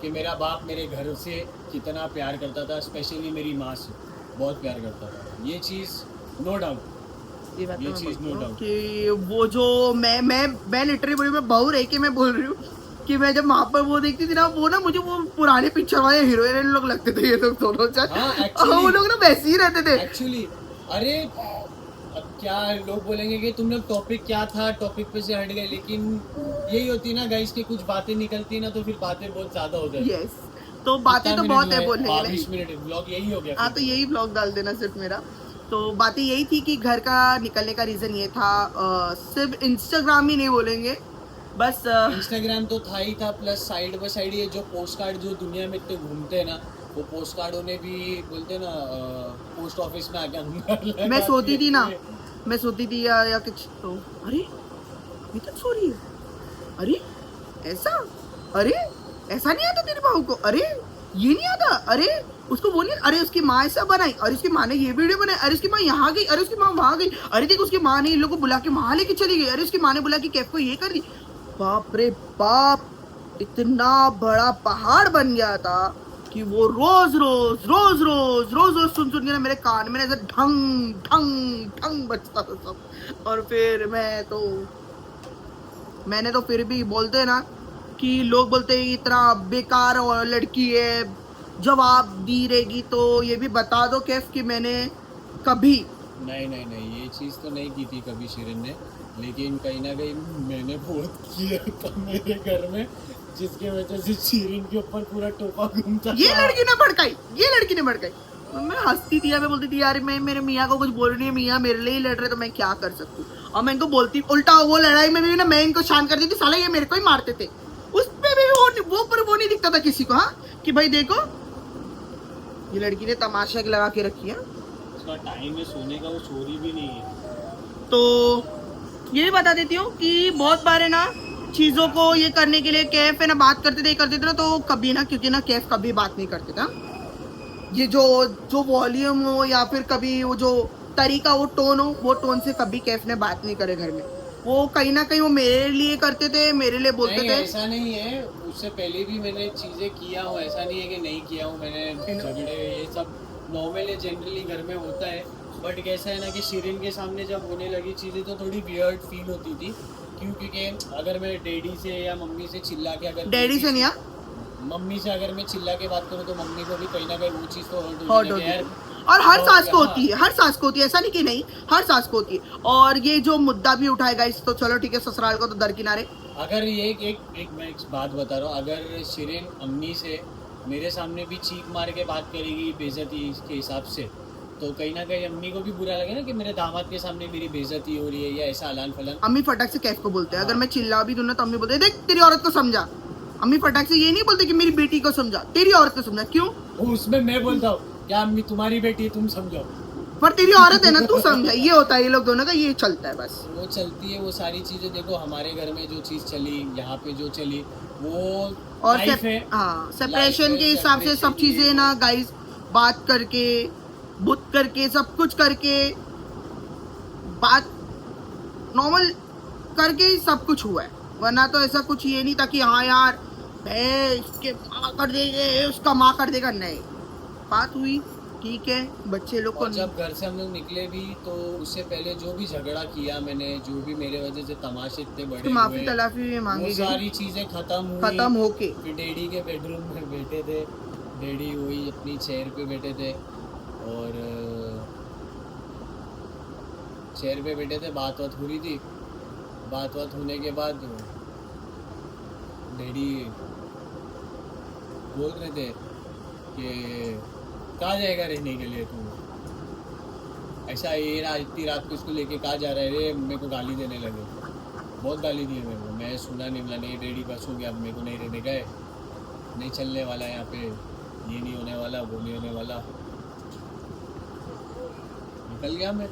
Speaker 1: कि मेरा बाप मेरे घर से कितना प्यार करता था, स्पेशली मेरी माँ से बहुत प्यार करता था, ये चीज़ नो डाउट।
Speaker 2: ये बात
Speaker 1: ये
Speaker 2: तो मैं
Speaker 1: चीज़
Speaker 2: बोलती
Speaker 1: no
Speaker 2: हूँ
Speaker 1: doubt।
Speaker 2: कि वो जो मैं लिटरली बोली, मैं बहू रह के मैं बोल रही हूँ कि मैं जब वहाँ पर वो देखती थी ना, वो ना मुझे वो पुराने पिक्चर वाले हीरोइन लोग लगते थे ये लोग दोनों
Speaker 1: हाँ,
Speaker 2: चार,
Speaker 1: actually-
Speaker 2: वो लोग ना वैसे ही रहते थे
Speaker 1: एक्चुअली। अरे अब क्या लोग बोलेंगे कि तुमने टॉपिक क्या था, टॉपिक पे से हट गए, लेकिन यही होती ना गाइस की कुछ बातें निकलती ना तो फिर बातें बहुत ज्यादा हो जाती।
Speaker 2: यस, तो बातें तो बहुत है बोलने के लिए।
Speaker 1: 22 मिनट ब्लॉग यही हो गया।
Speaker 2: हाँ तो यही ब्लॉग डाल देना सिर्फ मेरा। तो बातें यही थी कि घर का निकलने का रीज़न ये था, सिर्फ इंस्टाग्राम ही नहीं बोलेंगे, बस
Speaker 1: इंस्टाग्राम तो था ही था, प्लस साइड बाय साइड ये जो पोस्ट कार्ड जो दुनिया में इतने घूमते हैं ना, वो पोस्ट कार्डों ने भी बोलते हैं ना पोस्ट ऑफिस में आके अंदर लगा
Speaker 2: मैं सोती थी ना,
Speaker 1: दिए।
Speaker 2: मैं सोती थी या कुछ तो अरे अभी तक सो रही है, अरे ऐसा, अरे ऐसा नहीं आता तेरे बहू को, अरे ये नहीं आता, अरे उसको वो नहीं, अरे उसकी माँ ऐसा बनाई, अरे उसकी माँ ने ये वीडियो बनाई, अरे उसकी माँ यहाँ गई, अरे उसकी माँ वहाँ गई, अरे देख उसकी माँ ने इन लोगों को बुला के वहाँ लेके चली गई, अरे उसकी माँ ने बुला के कैफ को ये कर दी। बाप रे बाप, इतना बड़ा पहाड़ बन गया था कि वो रोज रोज सुन के ना मेरे कान में ऐसे ढंग ढंग ढंग बजता था सब। और फिर मैंने तो फिर भी बोलते हैं ना कि लोग बोलते हैं इतना बेकार और लड़की है, जवाब दी रहेगी, तो ये भी बता दो कैफ कि मैंने कभी
Speaker 1: नहीं ये चीज़ तो नहीं की थी कभी शिरीन ने, लेकिन कहीं ना कहीं मैंने बहुत किया था मेरे घर में, जिसके वजह से शिरीन के ऊपर पूरा टोपा घूमता
Speaker 2: ये
Speaker 1: था।
Speaker 2: लड़की ने भड़काई। मैं हंसती थी, मैं बोलती थी यार मैं मेरे मियाँ को कुछ बोल रही है, मियाँ मेरे लिए ही लड़ रहे तो मैं क्या कर सकती हूँ। और मैं इनको बोलती उल्टा, वो लड़ाई में भी ना मैं इनको शांत करती थी, साला ये मेरे को ही मारते थे, उस पे भी वो नहीं दिखता था किसी को, हाँ कि भाई देखो ये लड़की ने तमाशा लगा के रखी है।
Speaker 1: उसका टाइम है सोने का, वो सो रही भी नहीं है।
Speaker 2: तो ये भी बता देती हूँ कि बहुत बार है ना चीज़ों को ये करने के लिए कैफ है ना बात करते थे ना, तो कभी ना, क्योंकि ना कैफ कभी बात नहीं करते था, ये जो वॉल्यूम हो या फिर कभी वो जो तरीका, वो टोन हो, वो टोन से कभी कैफ ने बात नहीं करे घर में। वो कहीं ना कहीं वो मेरे लिए करते थे, मेरे लिए बोलते
Speaker 1: नहीं,
Speaker 2: थे।
Speaker 1: ऐसा नहीं है, उससे पहले भी मैंने चीज़ें किया हूँ, ऐसा नहीं है कि नहीं किया हूँ मैंने, झगड़े ये सब नॉर्मल है, जनरली घर में होता है। बट कैसा है ना कि शिरीन के सामने जब होने लगी चीज़ें तो थोड़ी वियर्ड फील होती थी, क्योंकि अगर मैं डैडी से या मम्मी से चिल्ला के, अगर
Speaker 2: डैडी से नहीं,
Speaker 1: मम्मी से अगर मैं चिल्ला के बात करूँ तो मम्मी को भी कहीं ना कहीं वो चीज़ तो
Speaker 2: हर्ट
Speaker 1: हर्ट
Speaker 2: होती
Speaker 1: होती
Speaker 2: है।
Speaker 1: है।
Speaker 2: और हर
Speaker 1: तो
Speaker 2: सास को
Speaker 1: हाँ।
Speaker 2: होती है, हर सास को होती है, ऐसा नहीं कि नहीं, हर सास को होती है। और ये जो मुद्दा भी उठाएगा इस, तो चलो ठीक है, ससुराल को तो दरकिनारे।
Speaker 1: अगर ये एक मैं एक बात बता रहा हूँ, अगर शिरीन अम्मी से मेरे सामने भी चीख मार के बात करेगी बेइज्जती के हिसाब से, तो कहीं ना कहीं अम्मी को भी बुरा लगे ना कि मेरे दामाद के सामने मेरी बेइज्जती हो रही है या ऐसा अलान फलान।
Speaker 2: अम्मी फटाक से कैफ को बोलते हैं, अगर
Speaker 1: हाँ।
Speaker 2: मैं चिल्ला भी दूं ना तो अम्मी बोलते हैं देख तेरी औरत को समझा। अम्मी फटाक से ये नहीं बोलते कि मेरी बेटी को समझा, तेरी औरत को समझा। क्यों?
Speaker 1: उसमें मैं बोलता हूँ क्या अम्मी तुम्हारी बेटी है तुम समझो,
Speaker 2: पर तेरी औरत है ना तू समझा। ये होता है ये लोग दोनों का, ये चलता है बस।
Speaker 1: वो चलती है वो सारी चीजें। देखो हमारे घर में जो चीज चली, यहाँ पे जो चली, वो
Speaker 2: और
Speaker 1: लाइफ है।
Speaker 2: हाँ सेपरेशन
Speaker 1: Life
Speaker 2: के
Speaker 1: है,
Speaker 2: हिसाब से सब
Speaker 1: separation
Speaker 2: चीजें
Speaker 1: ये
Speaker 2: ना गाइस, बात करके बुत करके सब कुछ करके बात नॉर्मल करके ही सब कुछ हुआ है। वरना तो ऐसा कुछ ये नहीं था कि हाँ यार इसके माँ कर देंगे उसका माँ कर देगा, नहीं। बात हुई ठीक है, बच्चे लोग को
Speaker 1: और जब घर से हम लोग निकले भी तो उससे पहले जो भी झगड़ा किया मैंने, जो भी मेरे वजह से तमाशे इतने बड़े
Speaker 2: माफी
Speaker 1: हुए,
Speaker 2: तलाफी भी मांगी
Speaker 1: वो सारी चीजें
Speaker 2: खत्म होके
Speaker 1: फिर डैडी के बेडरूम में बैठे थे। डैडी वही अपनी चेयर पे बैठे थे और चेयर पे बैठे थे, बात बात हो रही थी। बात बात होने के बाद डैडी बोल रहे थे कि कहाँ जाएगा रहने के लिए तू, ऐसा ये इतनी रात को इसको लेके कहाँ जा रहा है रे। मेरे को गाली देने लगे, बहुत गाली दी है मेरे को। मैं सुना नहीं, बोला नहीं डैडी बस हो गया, अब मेरे को नहीं रहने गए, नहीं चलने वाला यहाँ पे, ये नहीं होने वाला, वो नहीं होने वाला। निकल गया मैं।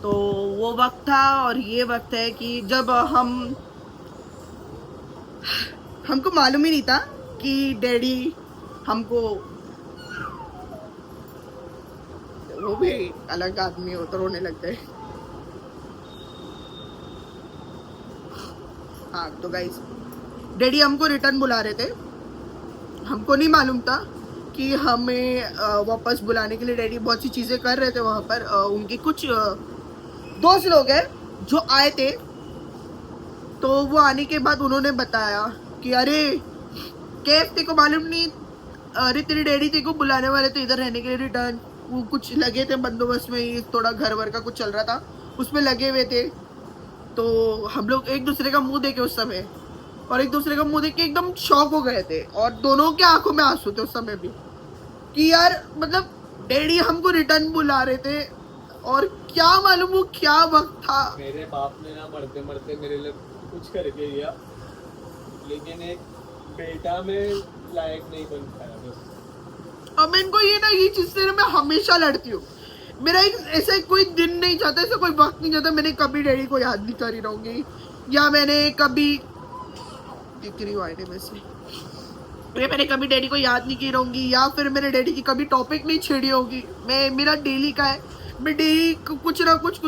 Speaker 2: तो वो वक्त था और ये वक्त है कि जब हमको मालूम ही नहीं था कि डैडी हमको, वो भी अलग आदमी हो तो रोने लगते हैं। हाँ तो गाइस डैडी हमको रिटर्न बुला रहे थे। हमको नहीं मालूम था कि हमें वापस बुलाने के लिए डैडी बहुत सी चीज़ें कर रहे थे वहाँ पर। उनके कुछ दोस्त लोग हैं जो आए थे, तो वो आने के बाद उन्होंने बताया कि अरे कैफ तेरे को मालूम नहीं, अरे तेरे डैडी तेरे को बुलाने वाले थे इधर रहने के लिए रिटर्न। वो कुछ लगे थे बंदोबस्त में ही, थोड़ा घर वर का कुछ चल रहा था उसमें लगे हुए थे। तो हम लोग एक दूसरे का मुंह देखे उस समय, और एक दूसरे का मुंह देख के एकदम शॉक हो गए थे, और दोनों के आंखों में आंसू थे उस समय भी कि यार मतलब डैडी हमको रिटर्न बुला रहे थे। और क्या मालूम वो क्या वक्त था।
Speaker 1: मेरे बाप ने ना मरते मरते मेरे लिए कुछ करके दिया, लेकिन एक बेटा में लायक नहीं बन पाया बस।
Speaker 2: अब इनको ये ना ये चीज से मैं हमेशा लड़ती हूँ। मेरा एक ऐसा कोई दिन नहीं जाता, ऐसा कोई वक्त नहीं जाता मैंने कभी डैडी को याद नहीं करी रहूंगी, या मैंने कभी दिख रही आईने में से मैंने कभी डैडी को याद नहीं की रहूंगी, या फिर मेरे डैडी की कभी टॉपिक नहीं छेड़ी होगी। मैं मेरा डेली का है, मैं डेली कुछ ना कुछ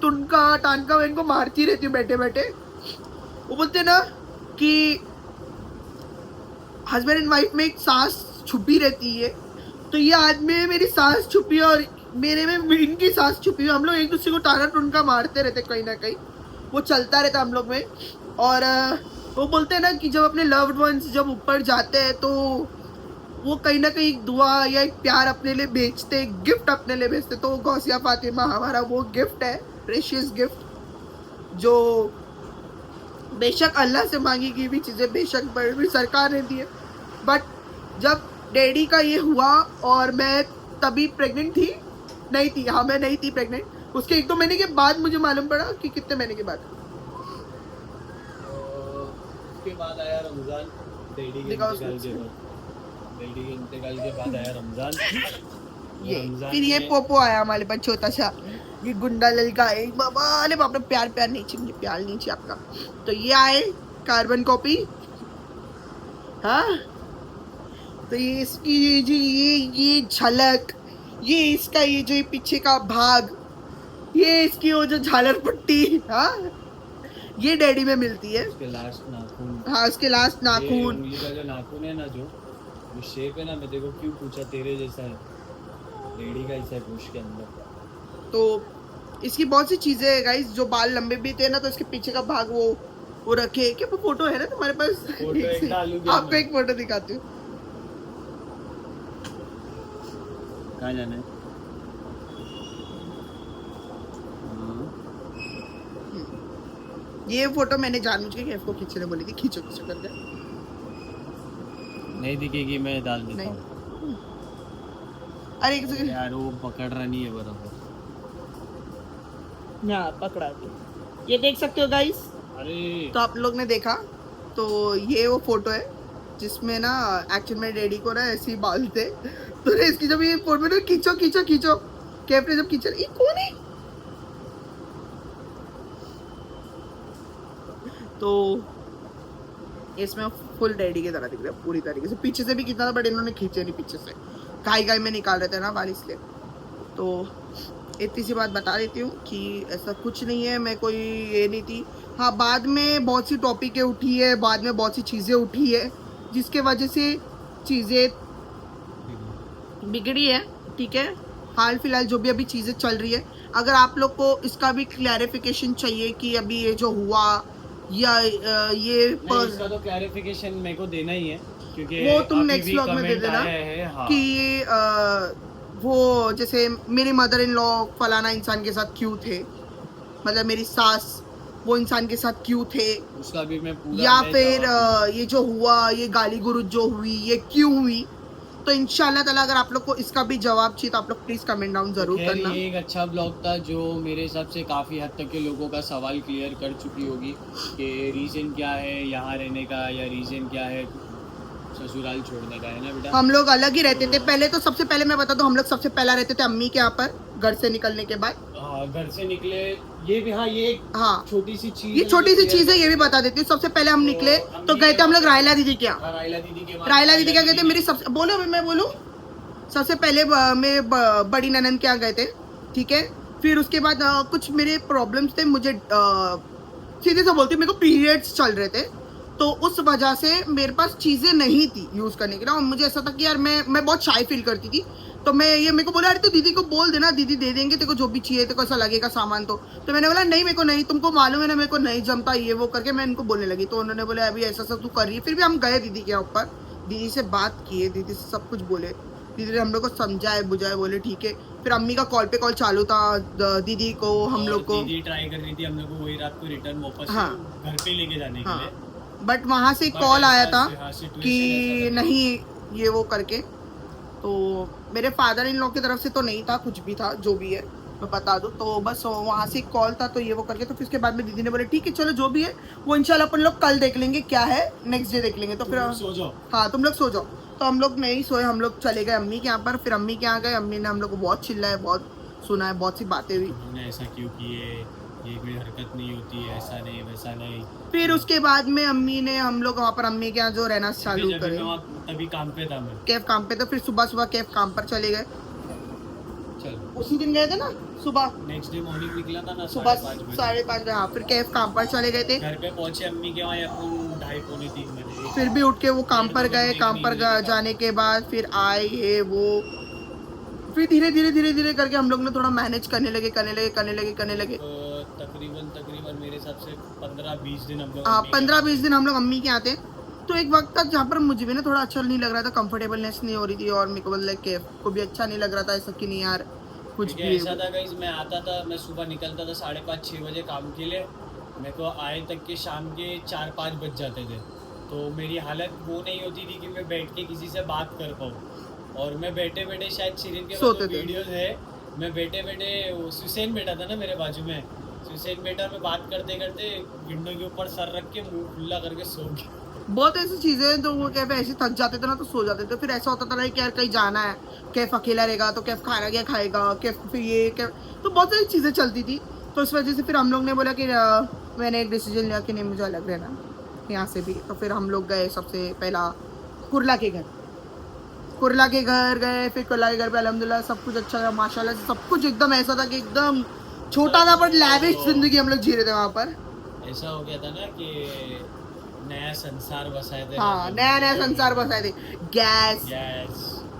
Speaker 2: तुनका टानका मैं इनको मारती रहती हूँ बैठे बैठे। वो बोलते ना कि हस्बैंड एंड वाइफ में एक सांस छुपी रहती है, तो ये आदमी में मेरी सांस छुपी है और मेरे में इनकी सांस छुपी है। हम लोग एक दूसरे को टाना टुनका मारते रहते, कहीं ना कहीं वो चलता रहता हम लोग में। और वो बोलते हैं ना कि जब अपने लव्ड वंस जब ऊपर जाते हैं तो वो कहीं ना कहीं दुआ या एक प्यार अपने लिए बेचते, गिफ्ट अपने लिए बेचते। तो गौसिया फातिमा हमारा वो गिफ्ट है, प्रेशियस गिफ्ट, जो बेशक अल्लाह से मांगी गई भी चीज़ें, बेशक बड़ी सरकार ने दी है। बट जब डैडी का ये हुआ और मैं तभी प्रेग्नेंट थी, नहीं थी, हाँ मैं नहीं थी प्रेग्नेंट, उसके 1-2 महीने के बाद मुझे मालूम पड़ा कि कितने महीने के बाद,
Speaker 1: उसके बाद आया रमजान। डैडी के इंतकाल के बाद आया रमजान।
Speaker 2: ये फिर ये पोपो आया हमारे पास छोटा सा, ये गुंडा लड़का है बाबा, अरे बाप रे, प्यार नहीं चाहिए, प्यार नहीं चाहिए आपका। तो ये आए कार्बन कॉपी। हाँ तो ये इसकी ये झलक, ये इसका ये जो पीछे का भाग, ये इसकी वो जो झालर पट्टी, हाँ ये डैडी में मिलती है।
Speaker 1: उसके लास्ट नाखून,
Speaker 2: हाँ उसके लास्ट नाखून,
Speaker 1: ये जो नाखून है ना, जो शेप है ना, मैं देखो क्यों पूछा, तेरे जैसा है, डैडी का ऐसा है पूछ के अंदर। तो
Speaker 2: इसकी बहुत सी चीजें है गाइस, जो बाल लंबे भी थे ना तो इसके पीछे का भाग वो रखे। क्या वो फोटो है ना तुम्हारे पास?
Speaker 1: फोटो एक डालूंगी,
Speaker 2: आपको एक फोटो दिखाती हूँ।
Speaker 1: कहाँ जाना है?
Speaker 2: ये फोटो मैंने जानबूझ के कैफ को खींचने बोली थी, खींचो करके।
Speaker 1: नहीं दिखेगी, मैं डाल देता हूँ।
Speaker 2: अरे एक सेकंड,
Speaker 1: यार वो पकड़ रहा नहीं है बराबर।
Speaker 2: हाँ पकड़ा के, ये देख सकते हो गाइस।
Speaker 1: अरे
Speaker 2: तो आप लोग ने देखा, तो ये वो फोटो है जिसमें ना एक्चुअल में डैडी को ना ऐसे ही बाल थे, तो ना इसकी जब ये फोटो ना खींचो खींचो खींचो, कैप ने जब खींचा, ये कौन है? तो इसमें फुल डैडी की तरह दिख रहा है पूरी तरीके से, पीछे से भी कितना था बट इन्होंने खींचे नहीं पीछे से, गाय गाय में निकाल रहे थे ना बाल इसलिए। तो इतनी सी बात बता देती हूँ कि ऐसा कुछ नहीं है, मैं कोई ये नहीं थी। हाँ बाद में बहुत सी टॉपिकें उठी है, बाद में बहुत सी चीज़ें उठी है जिसके वजह से चीज़ें बिगड़ी है, ठीक है। हाल फिलहाल जो भी अभी चीज़ें चल रही है, अगर आप लोग को इसका भी क्लैरिफिकेशन चाहिए कि अभी ये जो हुआ या ये
Speaker 1: नहीं, इसका तो क्लैरिफिकेशन मेरे को देना ही है, क्योंकि
Speaker 2: वो तुम
Speaker 1: अभी
Speaker 2: नेक्स्ट
Speaker 1: भी
Speaker 2: व्लॉग में दे
Speaker 1: comment
Speaker 2: देना
Speaker 1: आया है, हाँ।
Speaker 2: कि वो जैसे मेरी मदर इन लॉ फलाना इंसान के साथ क्यों थे, मतलब मेरी सास वो इंसान के साथ क्यों थे,
Speaker 1: उसका भी मैं पूरा
Speaker 2: या
Speaker 1: मैं
Speaker 2: फिर
Speaker 1: जवाब
Speaker 2: ये जो हुआ, ये गाली गुरुज जो हुई, ये क्यों हुई। तो इंशाल्लाह ताला अगर आप लोग को इसका भी जवाब चाहिए तो आप लोग प्लीज कमेंट डाउन जरूर
Speaker 1: खैर
Speaker 2: करना।
Speaker 1: ये एक अच्छा ब्लॉग था जो मेरे हिसाब से काफ़ी हद तक के लोगों का सवाल क्लियर कर चुकी होगी कि रीज़न क्या है यहाँ रहने का, या रीज़न क्या है ससुराल छोड़ने का, है ना बेटा।
Speaker 2: हम लोग अलग ही रहते थे पहले, तो सबसे पहले मैं बता दूं, हम लोग सबसे पहला रहते थे अम्मी के यहाँ पर घर से निकलने के बाद।
Speaker 1: हाँ, घर से निकले, ये भी हाँ, ये एक
Speaker 2: हाँ
Speaker 1: छोटी सी चीज,
Speaker 2: ये छोटी सी चीज है, ये भी बता देती हूँ। सबसे पहले हम निकले तो गए थे हम लोग रायला दीदी के यहाँ।
Speaker 1: रायला दीदी के
Speaker 2: रायला दीदी क्या कहते, मेरी सबसे बोलो अभी मैं बोलूँ, सबसे पहले मैं बड़ी ननन के यहाँ गए थे, ठीक है। फिर उसके बाद कुछ मेरे प्रॉब्लम्स थे, मुझे सीधे से बोलती मेरे को पीरियड्स चल रहे थे, तो उस वजह से मेरे पास चीज़ें नहीं थी यूज़ करने के लिए, और मुझे ऐसा था कि यार मैं बहुत शाई फील करती थी। तो मैं ये मेरे को बोला, अरे तो दीदी को बोल देना, दीदी दे देंगे तेरे को जो भी चाहिए, तेरे को ऐसा लगेगा सामान। तो मैंने बोला नहीं मेरे को नहीं, तुमको मालूम है ना मेरे को नहीं जमता ये वो करके मैं इनको बोलने लगी। तो उन्होंने बोला अभी ऐसा ऐसा तू कर रही है। फिर भी हम गए दीदी के ऊपर, दीदी से बात किए, दीदी से सब कुछ बोले, दीदी ने हम लोग को समझाए बुझाए, बोले ठीक है। फिर अम्मी का कॉल पे कॉल चालू था, दीदी को हम लोग को
Speaker 1: दीदी ट्राई कर रही थी हम लोग को वही रात को रिटर्न वापस
Speaker 2: हाँ।
Speaker 1: घर पे लेके जाने के
Speaker 2: हाँ।
Speaker 1: लिए,
Speaker 2: बट वहाँ से
Speaker 1: But
Speaker 2: कॉल आया
Speaker 1: ऐसा-
Speaker 2: था
Speaker 1: हाँ, situation
Speaker 2: कि
Speaker 1: ऐसा था।
Speaker 2: नहीं ये वो करके। तो मेरे फादर इन लॉ की तरफ से तो नहीं था, कुछ भी था जो भी है मैं बता दूँ। तो बस वहाँ से कॉल था, तो ये वो करके, तो फिर उसके बाद में दीदी ने बोले ठीक है चलो जो भी है वो इंशाल्लाह अपन लोग कल देख लेंगे, क्या है नेक्स्ट डे देख लेंगे। तो फिर
Speaker 1: तुम सो जाओ।
Speaker 2: हाँ तुम लोग सो जाओ। तो हम लोग नहीं सोए, हम लोग चले गए अम्मी के यहाँ पर। फिर अम्मी के यहाँ गए, अम्मी ने हम लोग को बहुत चिल्लाया, बहुत सुना है, बहुत सी बातें हुई।
Speaker 1: उन्होंने ऐसा क्यों किए, ये कोई हरकत नहीं होती है, ऐसा नहीं वैसा नहीं।
Speaker 2: फिर उसके बाद में अम्मी ने हम लोग वहाँ पर अम्मी के यहाँ जो रहना चालू
Speaker 1: जब
Speaker 2: करे,
Speaker 1: मैं वहाँ तभी काम पे था मैं।
Speaker 2: कैफ काम पे, तो फिर सुबह सुबह कैफ काम पर चले गए।
Speaker 1: चल
Speaker 2: उसी दिन गए थे ना सुबह,
Speaker 1: नेक्स्ट डे मॉर्निंग निकला था ना
Speaker 2: सुबह
Speaker 1: 5:30 बजे।
Speaker 2: 5:30 हाँ। फिर कैफ काम पर चले गए थे।
Speaker 1: घर पे पहुंचे अम्मी के वहाँ 2:30-3 बजे।
Speaker 2: फिर भी उठ के वो काम पर गए, काम पर जाने के बाद फिर आए ये वो, फिर धीरे धीरे धीरे धीरे करके हम लोग ने थोड़ा मैनेज करने लगे।
Speaker 1: तो तकरीबन मेरे हिसाब से 15-20 दिन हम लोग
Speaker 2: हाँ
Speaker 1: अम्मी के
Speaker 2: 15-20 दिन हम लोग अम्मी के यहाँ थे। तो एक वक्त तक जहाँ पर मुझे भी ना थोड़ा अच्छा नहीं लग रहा था, कंफर्टेबलनेस नहीं हो रही थी, और मेरे को मतलब कैफ को भी अच्छा नहीं लग रहा था, ऐसा कि नहीं यार कुछ
Speaker 1: क्योंकि
Speaker 2: भी
Speaker 1: ऐसा था गाइस, मैं आता था, मैं सुबह निकलता था 5:30-6 बजे काम के लिए, मेरे को आए तक के शाम के 4-5 बज जाते थे। तो मेरी हालत वो नहीं होती थी कि मैं बैठ के किसी से बात कर पाऊँ। और मैं बैठे बैठे शायद शिरीन के
Speaker 2: सोते थे।
Speaker 1: वीडियोज है, मैं बैठे बैठे सुसैन बैठा था ना मेरे बाजू में, सुसैन बैठा, मैं बात करते करते विंडो के ऊपर सर रख के मुंह खुला करके सो गया।
Speaker 2: बहुत ऐसी चीजें हैं तो वो कैफ ऐसे थक जाते थे ना तो सो जाते थे। फिर ऐसा होता था ना कि यार कहीं जाना है, कैफ अकेला रहेगा तो कैफ खाना क्या खाएगा, कैफ फिर ये कैफ, तो बहुत सारी चीज़ें चलती थी। तो इस वजह से फिर हम लोग ने बोला कि मैंने एक डिसीजन लिया कि नहीं मुझे अलग रहना यहाँ से भी। तो फिर हम लोग गए सबसे पहला कुरला के घर गए। फिर कुरला के घर पे अल्हम्दुलिल्लाह सब कुछ अच्छा था माशाल्लाह से, सब कुछ एकदम ऐसा था कि एकदम छोटा था पर लैविश जिंदगी हम लोग जी रहे थे वहाँ पर।
Speaker 1: ऐसा हो गया था ना कि नया संसार बसाए थे।
Speaker 2: हाँ नया संसार बसाए थे। गैस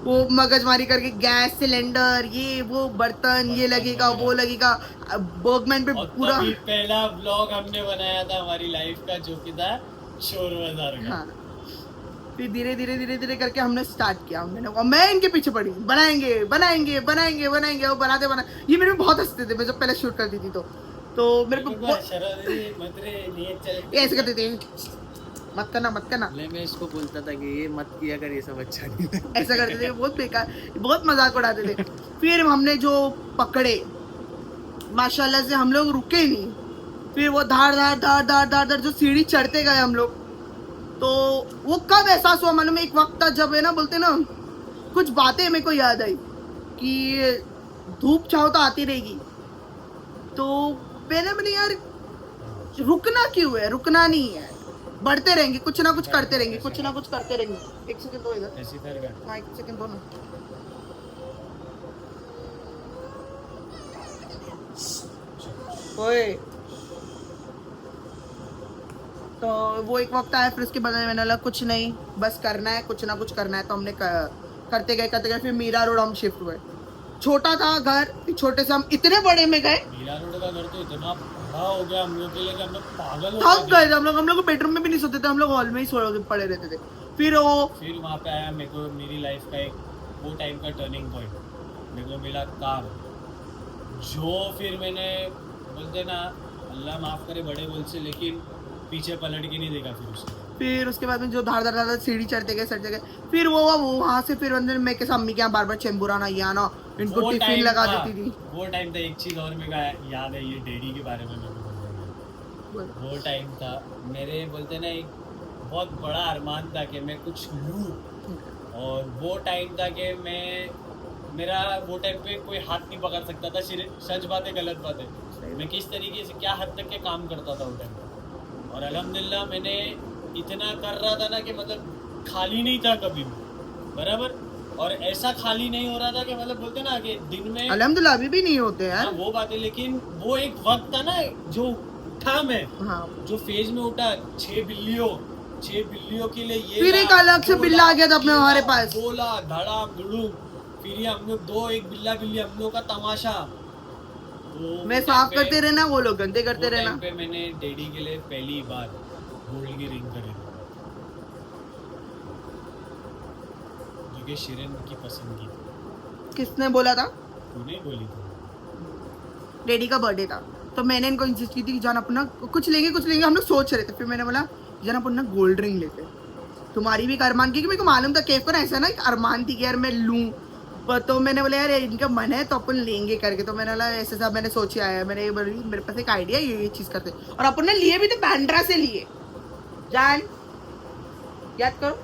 Speaker 2: वो मगजमारी करके गैस सिलेंडर, ये वो बर्तन, ये लगेगा वो लगेगा, बर्गमैन पे
Speaker 1: और
Speaker 2: पूरा।
Speaker 1: तभी पहला ब्लॉग हमने बनाया था हमारी लाइफ का, जो कि था शोर बाजार का।
Speaker 2: हाँ फिर धीरे धीरे करके हमने स्टार्ट किया। हमने और मैं इनके पीछे पड़ी, बनाएंगे और बनाते ये मेरे में बहुत हंसते थे मैं जब पहले शूट करती थी। तो मेरे को ऐसे करते थे मत करना मत करना।
Speaker 1: ले मैं इसको बोलता था कि ये मत किया कर, ये सब अच्छा नहीं है।
Speaker 2: ऐसा करते थे, बहुत बेकार, बहुत मजाक उड़ाते थे। फिर हमने जो पकड़े, माशाल्लाह से हम लोग रुके नहीं। फिर वो धार धार धार धार धार धार जो सीढ़ी चढ़ते गए हम लोग, तो वो कब एहसास हुआ मालूम है, एक वक्त था जब है ना, बोलते ना, कुछ बातें मेरे को याद आई कि धूप छाव तो आती रहेगी। तो मैंने बोले यार रुकना क्यों है, रुकना नहीं है, बढ़ते रहेंगे, कुछ ना कुछ करते रहेंगे, कुछ ना कुछ करते रहेंगे। एक सेकंड दो इधर,
Speaker 1: ऐसी कर गया।
Speaker 2: हाँ एक सेकंड दो ना। ओए, तो वो एक वक्त आया, फिर उसके बाद में मैंने लगा कुछ नहीं, बस करना है, कुछ ना कुछ करना है। तो हमने करते गए। फिर मीरा रोड हम शिफ्ट हुए। छोटा था घर, छोटे से हम इतने बड़े में गए।
Speaker 1: मीरा रोड का घर तो इतना बड़ा हो गया हम लोग के लिए कि हम लोग पागल हो
Speaker 2: थक गए थे हम लोग बेडरूम में भी नहीं सोते थे, हम लोग हॉल में ही पड़े रहते थे। फिर
Speaker 1: वहाँ पे आया मेरे को, मेरी लाइफ का एक वो टाइम का टर्निंग पॉइंट, मेरे को मिला कार, जो फिर मैंने, बोलते ना, अल्लाह माफ करे बड़े बोल से, लेकिन पीछे पलट के नहीं देखा। फिर उसके बाद
Speaker 2: में जो धार धार धार सीढ़ी चढ़ते गए। फिर वो वहाँ से फिर अंदर मैं कैसे अम्मी के यहाँ बार बार चेंबूर आना, ये आना, इनको टिफिन लगा देती थी।
Speaker 1: वो टाइम था। एक चीज और मेरे को याद है, ये डैडी के बारे में वो टाइम था मेरे, बोलते ना, एक बहुत बड़ा अरमान था कि मैं कुछ लूँ। और वो टाइम था कि मेरा वो टाइम पे कोई हाथ नहीं पकड़ सकता था। सच बात है गलत बात है, मैं किस तरीके से क्या हद तक के काम करता था वो टाइम पे। और अल्हम्दुलिल्लाह मैंने इतना कर रहा था ना कि मतलब खाली नहीं था कभी भी, बराबर। और ऐसा खाली नहीं हो रहा था कि मतलब बोलते ना कि दिन में,
Speaker 2: अल्हम्दुलिल्लाह अभी भी नहीं होते हैं
Speaker 1: वो बात है, लेकिन वो एक वक्त था ना जो उठा मैं,
Speaker 2: हाँ।
Speaker 1: जो फेज में उठा, 6 बिल्लियों के लिए ये
Speaker 2: फिर एक अलग से बिल्ला आ गया था अपने हमारे पास,
Speaker 1: बोला धड़ाम धुड़ूम, फिर ये हम लोग एक बिल्ला बिल्ली हम लोग का तमाशा। तो
Speaker 2: मैं साफ करते रहना, वो लोग गंदे करते रहना।
Speaker 1: पे मैंने डैडी के लिए पहली बार गोल्ड की रिंग खरीदी, जो कि शिरीन की पसंद की।
Speaker 2: किसने बोला था?
Speaker 1: तूने बोली थी।
Speaker 2: डैडी का बर्थडे था, तो मैंने इनको इंसिस्ट की थी कि जान अपना कुछ लेंगे, हम लोग सोच रहे थे। फिर मैंने बोला जान अपना गोल्ड रिंग लेते, तुम्हारी भी एक अरमान की, मेरे को मालूम था कैफ पर ऐसा ना एक अरमान थी कि यार मैं लूँ। तो मैंने बोला यार इनका मन है तो अपन लेंगे करके। तो मैंने बोला ऐसे सब मैंने सोचे आया, मैंने मेरे पास एक आइडिया, ये चीज करते। और अपन ने लिए भी तो बैंड्रा से लिए, जान याद करो,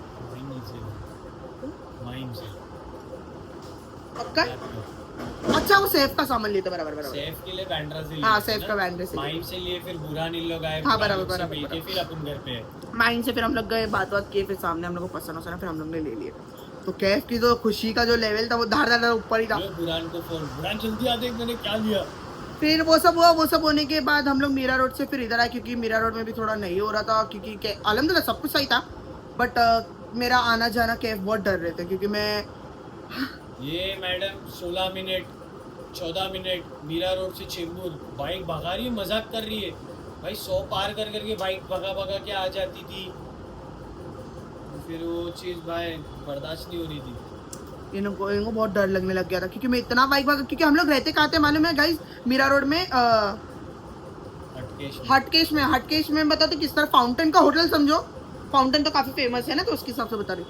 Speaker 2: पक्का। अच्छा वो सेफ का सामान लिए थे, बराबर।
Speaker 1: सेफ के लिए बैंड्रा से लिए,
Speaker 2: हाँ सेफ का बैंड्रा से
Speaker 1: माइंड से लिए, फिर बुरा नहीं लोग आए,
Speaker 2: हाँ बराबर।
Speaker 1: फिर अपन घर पे
Speaker 2: माइंड से फिर हम लोग गए, बात किए, फिर सामने हम लोग को पसंद हो, फिर हम लोग ने ले लिए। तो कैफ की जो खुशी का जो लेवल था वो धार धार ऊपर ही था।
Speaker 1: बुरान जल्दी आ देख मैंने क्या लिया।
Speaker 2: फिर वो सब हुआ, वो सब होने के बाद हम लोग मीरा रोड से फिर इधर आए, क्योंकि मीरा रोड में भी थोड़ा नहीं हो रहा था, क्योंकि अल्हम्दुलिल्लाह सब कुछ सही था, बट मेरा आना जाना कैफ बहुत डर रहे थे, क्योंकि मैं
Speaker 1: ये madam 16 minute 14 minute Mira road से चेंबूर बाइक भगा रही है, मजाक कर रही है भाई, 100 पार कर करके बाइक भगा के आ जाती थी। फिर वो चीज़ भाई बर्दाश्त नहीं हो रही थी,
Speaker 2: इनको बहुत डर लगने लग गया था, क्योंकि मैं इतना बाइक भागा, क्योंकि हम लोग रहते कहाँ थे मालूम है गाइस, मीरा रोड में हटकेश में बता तो किस तरह, फाउंटेन का होटल समझो, फाउंटेन तो काफी फेमस है ना, तो उसके हिसाब से बता रही।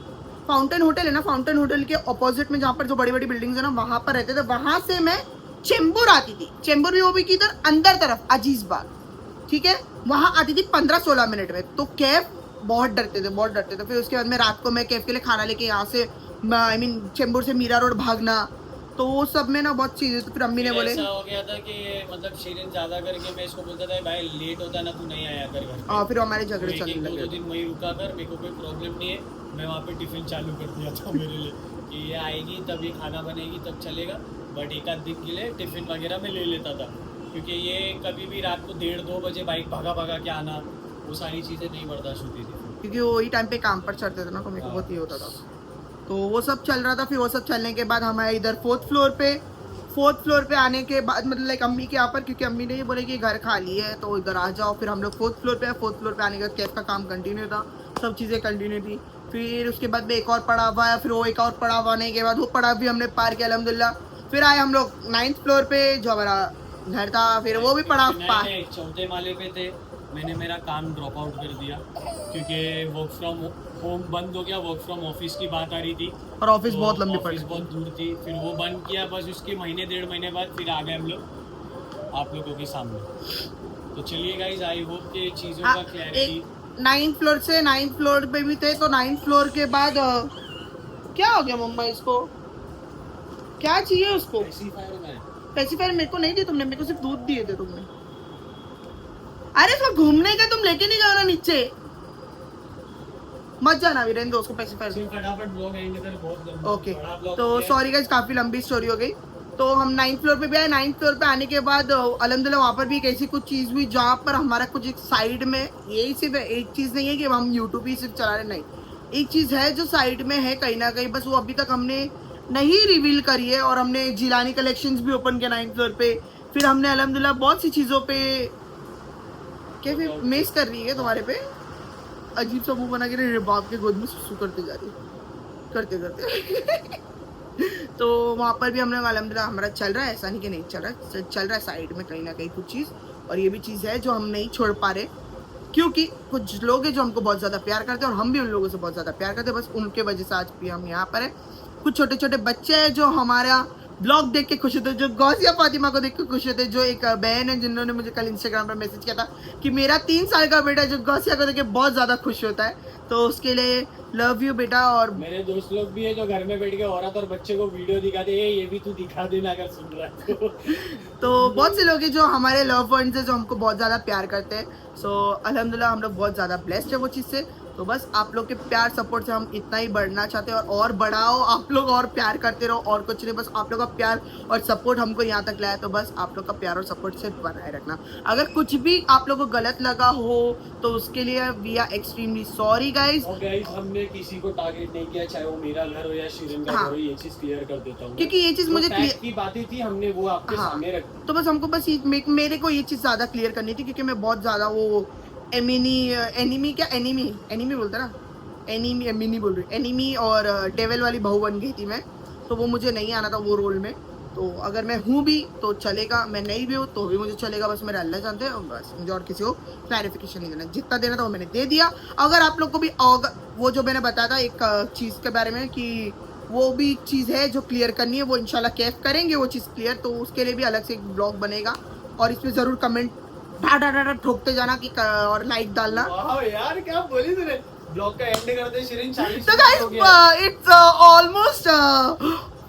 Speaker 2: फाउंटेन होटल है ना, फाउंटेन होटल के ऑपोजिट में जहाँ पर जो बड़ी बड़ी बिल्डिंग्स है ना, वहां पर रहते थे। वहां से मैं चेंबूर आती थी, चेंबूर भी वो भी किधर अंदर तरफ अजीज बाग, ठीक है, वहां आती थी 15-16 मिनट में। तो कैफ बहुत डरते थे। फिर उसके बाद में रात को मैं कैफ के लिए खाना लेके यहाँ से चेंबूर से मीरा रोड भागना, तो वो सब में ना बहुत चीजें। तो फिर अम्मी ने बोले,
Speaker 1: ऐसा हो गया था कि मतलब शिरीन ज्यादा करके मैं इसको बोलता था भाई लेट होता ना, तू नहीं आया कर घर।
Speaker 2: फिर हमारे झगड़े चलने लगे।
Speaker 1: 2 दिन वहीं रुका कर, मेरे को कोई प्रॉब्लम नहीं है, मैं वहाँ पे टिफिन चालू कर दिया था मेरे लिए कि ये आएगी तब ये खाना बनेगी तब चलेगा, बट एक आध दिन के लिए टिफिन वगैरह में ले लेता था, क्योंकि ये कभी भी रात को 1:30-2 बजे बाइक भगा के आना, वो सारी चीज़ें नहीं बर्दाश्त होती थी, क्योंकि
Speaker 2: वही टाइम पे काम पर चढ़ते थे ना, तो मेरे को बहुत ये होता था। तो वो सब चल रहा था। फिर वो सब चलने के बाद हमारे इधर फोर्थ फ्लोर पे आने के बाद, मतलब लाइक अम्मी के यहाँ पर, क्योंकि अम्मी ने ये बोले कि घर खाली है तो इधर आ जाओ। फिर हम लोग फोर्थ फ्लोर पे आने के बाद कैफ का काम कंटिन्यू था, सब चीज़ें कंटिन्यू थी। फिर उसके बाद में एक और पड़ा हुआ है, फिर वो एक और पड़ा हुआ आने के बाद वो पड़ा भी हमने पार किया अल्हम्दुलिल्लाह। फिर आए हम लोग 9th फ्लोर पे, जो हमारा घर था, फिर वो भी पड़ा पार।
Speaker 1: 4थे माले पे थे, मैंने मेरा काम ड्रॉप आउट कर दिया क्योंकि वर्क फ्रॉम होम बंद हो गया, वर्क फ्रॉम ऑफिस की बात आ रही थी
Speaker 2: और ऑफिस
Speaker 1: तो
Speaker 2: बहुत लंबी पड़ी
Speaker 1: ऑफिस बहुत दूर थी, फिर वो बंद किया, बस उसके महीने 1.5 महीने बाद फिर आ गए हम लोग आप लोगों के सामने। तो चलिए गाइज, आई होप कि चीज़ों का क्लैरिटी।
Speaker 2: 9th फ्लोर से 9th फ्लोर पे भी थे, तो 9th फ्लोर के बाद क्या हो गया मम्मा इसको, क्या चाहिए उसको? पेसिफायर मेरे को नहीं दिए तुमने, मेरे को सिर्फ दूध दिए थे तुमने। अरे इसको घूमने का तुम लेके नहीं जाओ ना नीचे, मत जाना वीरेंद्र उसको पेसिफायर।
Speaker 1: फटाफट ब्लॉग एंड कर, बहुत लंबा
Speaker 2: ओके,
Speaker 1: बड़ा ब्लॉग
Speaker 2: तो
Speaker 1: हो गया।
Speaker 2: सॉरी गाइस, काफी लंबी स्टोरी हो गई। तो हम 9th फ्लोर पे भी आए। 9th फ्लोर पे आने के बाद अल्हम्दुलिल्लाह वहाँ पर भी एक ऐसी कुछ चीज़ हुई जहाँ पर हमारा कुछ एक साइड में, यही सिर्फ एक चीज़ नहीं है कि हम यूट्यूब ही सिर्फ चला रहे, नहीं, एक चीज़ है जो साइड में है कहीं ना कहीं, बस वो अभी तक हमने नहीं रिवील करी है। और हमने जिलानी कलेक्शंस भी ओपन किया 9th फ्लोर पे। फिर हमने अल्हम्दुलिल्लाह बहुत सी चीज़ों पे, क्या फिर मेस कर रही है तुम्हारे पे, अजीब सा मुंह बना के रे बाप के गोद में सुसु करते जा रही है, करते करते तो वहाँ पर भी हमने अल्हम्दुलिल्लाह हमारा चल रहा है, ऐसा नहीं कि नहीं चल रहा है साइड में कहीं ना कहीं कुछ चीज़। और ये भी चीज़ है जो हम नहीं छोड़ पा रहे, क्योंकि कुछ लोग हैं जो हमको बहुत ज़्यादा प्यार करते हैं और हम भी उन लोगों से बहुत ज़्यादा प्यार करते हैं, बस उनके वजह से आज भी हम यहाँ पर हैं। कुछ छोटे छोटे बच्चे हैं जो हमारा ब्लॉग देख के खुश होते हैं, जो गौसिया फातिमा को देख के खुश होते हैं। जो एक बहन है जिन्होंने मुझे कल इंस्टाग्राम पर मैसेज किया था कि मेरा 3 साल का बेटा जो गौसिया को देख के बहुत ज़्यादा खुश होता है, तो उसके लिए लव यू बेटा। और
Speaker 1: मेरे दोस्त लोग भी है जो घर में बैठ के औरत और बच्चे को वीडियो दिखाते हैं, ये भी तू दिखा देना अगर सुन रहा है
Speaker 2: तो बहुत से लोग हैं जो हमारे लव वंस हैं जो हमको बहुत ज़्यादा प्यार करते हैं। सो अल्हम्दुलिल्लाह हम लोग बहुत ज़्यादा ब्लेस्ड है वो चीज़ से। तो बस आप लोग के प्यार सपोर्ट से हम इतना ही बढ़ना चाहते हैं, और बढ़ाओ आप लोग, और प्यार करते रहो, और कुछ नहीं, बस आप लोग का प्यार और सपोर्ट हमको यहाँ तक लाया। तो बस आप लोग का प्यार और सपोर्ट से बनाए रखना। अगर कुछ भी आप लोग को गलत लगा हो तो उसके लिए we are extremely sorry guys.
Speaker 1: और गाइस, हमने किसी को टारगेट नहीं किया, चाहे वो मेरा घर हो या शिरीन का घर हो, ये चीज क्लियर कर देता हूँ
Speaker 2: क्योंकि ये चीज़ मुझे
Speaker 1: फैक्ट की बातें थी, हमने वो आपके सामने रखी।
Speaker 2: तो बस हमको बस मेरे को ये चीज़ ज़्यादा क्लियर करनी थी, क्योंकि मैं बहुत ज़्यादा वो एनिमी बोलते ना, एनिमी बोल रही, एनिमी और डेविल वाली बहू बन गई थी मैं। तो वो मुझे नहीं आना था वो रोल में। तो अगर मैं हूँ भी तो चलेगा, मैं नहीं भी हूँ तो भी मुझे चलेगा, बस मेरे अल्लाह जानते हैं। बस मुझे और किसी को क्लैरिफिकेशन नहीं देना, जितना देना था वो मैंने दे दिया। अगर आप लोग को भी वो जो मैंने बताया था एक चीज़ के बारे में कि वो भी चीज़ है जो क्लियर करनी है, वो इंशाल्लाह कैफ करेंगे वो चीज़ क्लियर। तो उसके लिए भी अलग से एक ब्लॉग बनेगा, और इसमें ज़रूर कमेंट ढा ठोकते जाना कि और लाइक डालना।
Speaker 1: वाह यार, क्या बोली तूने। ब्लॉग का एंड करते Shirin, 40
Speaker 2: So guys, it's almost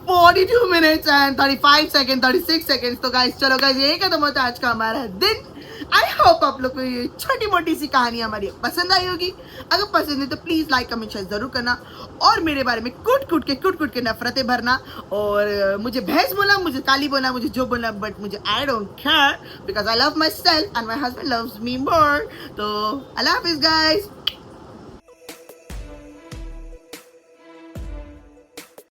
Speaker 2: 42 minutes and 35 seconds, 36 seconds. तो guys, चलो guys, यही खत्म होता है आज का हमारा दिन। आई होप आप लोग को ये छोटी मोटी सी कहानी हमारी पसंद आई होगी। अगर पसंद है तो प्लीज लाइक कमेंट शेयर जरूर करना, और मेरे बारे में कुट कुट के नफरतें भरना, और मुझे भैंस बोला, मुझे काली बोला, मुझे जो बोला, बट मुझे I don't care because I love myself and my husband loves me more. तो अल्लाह हाफिज गाइस।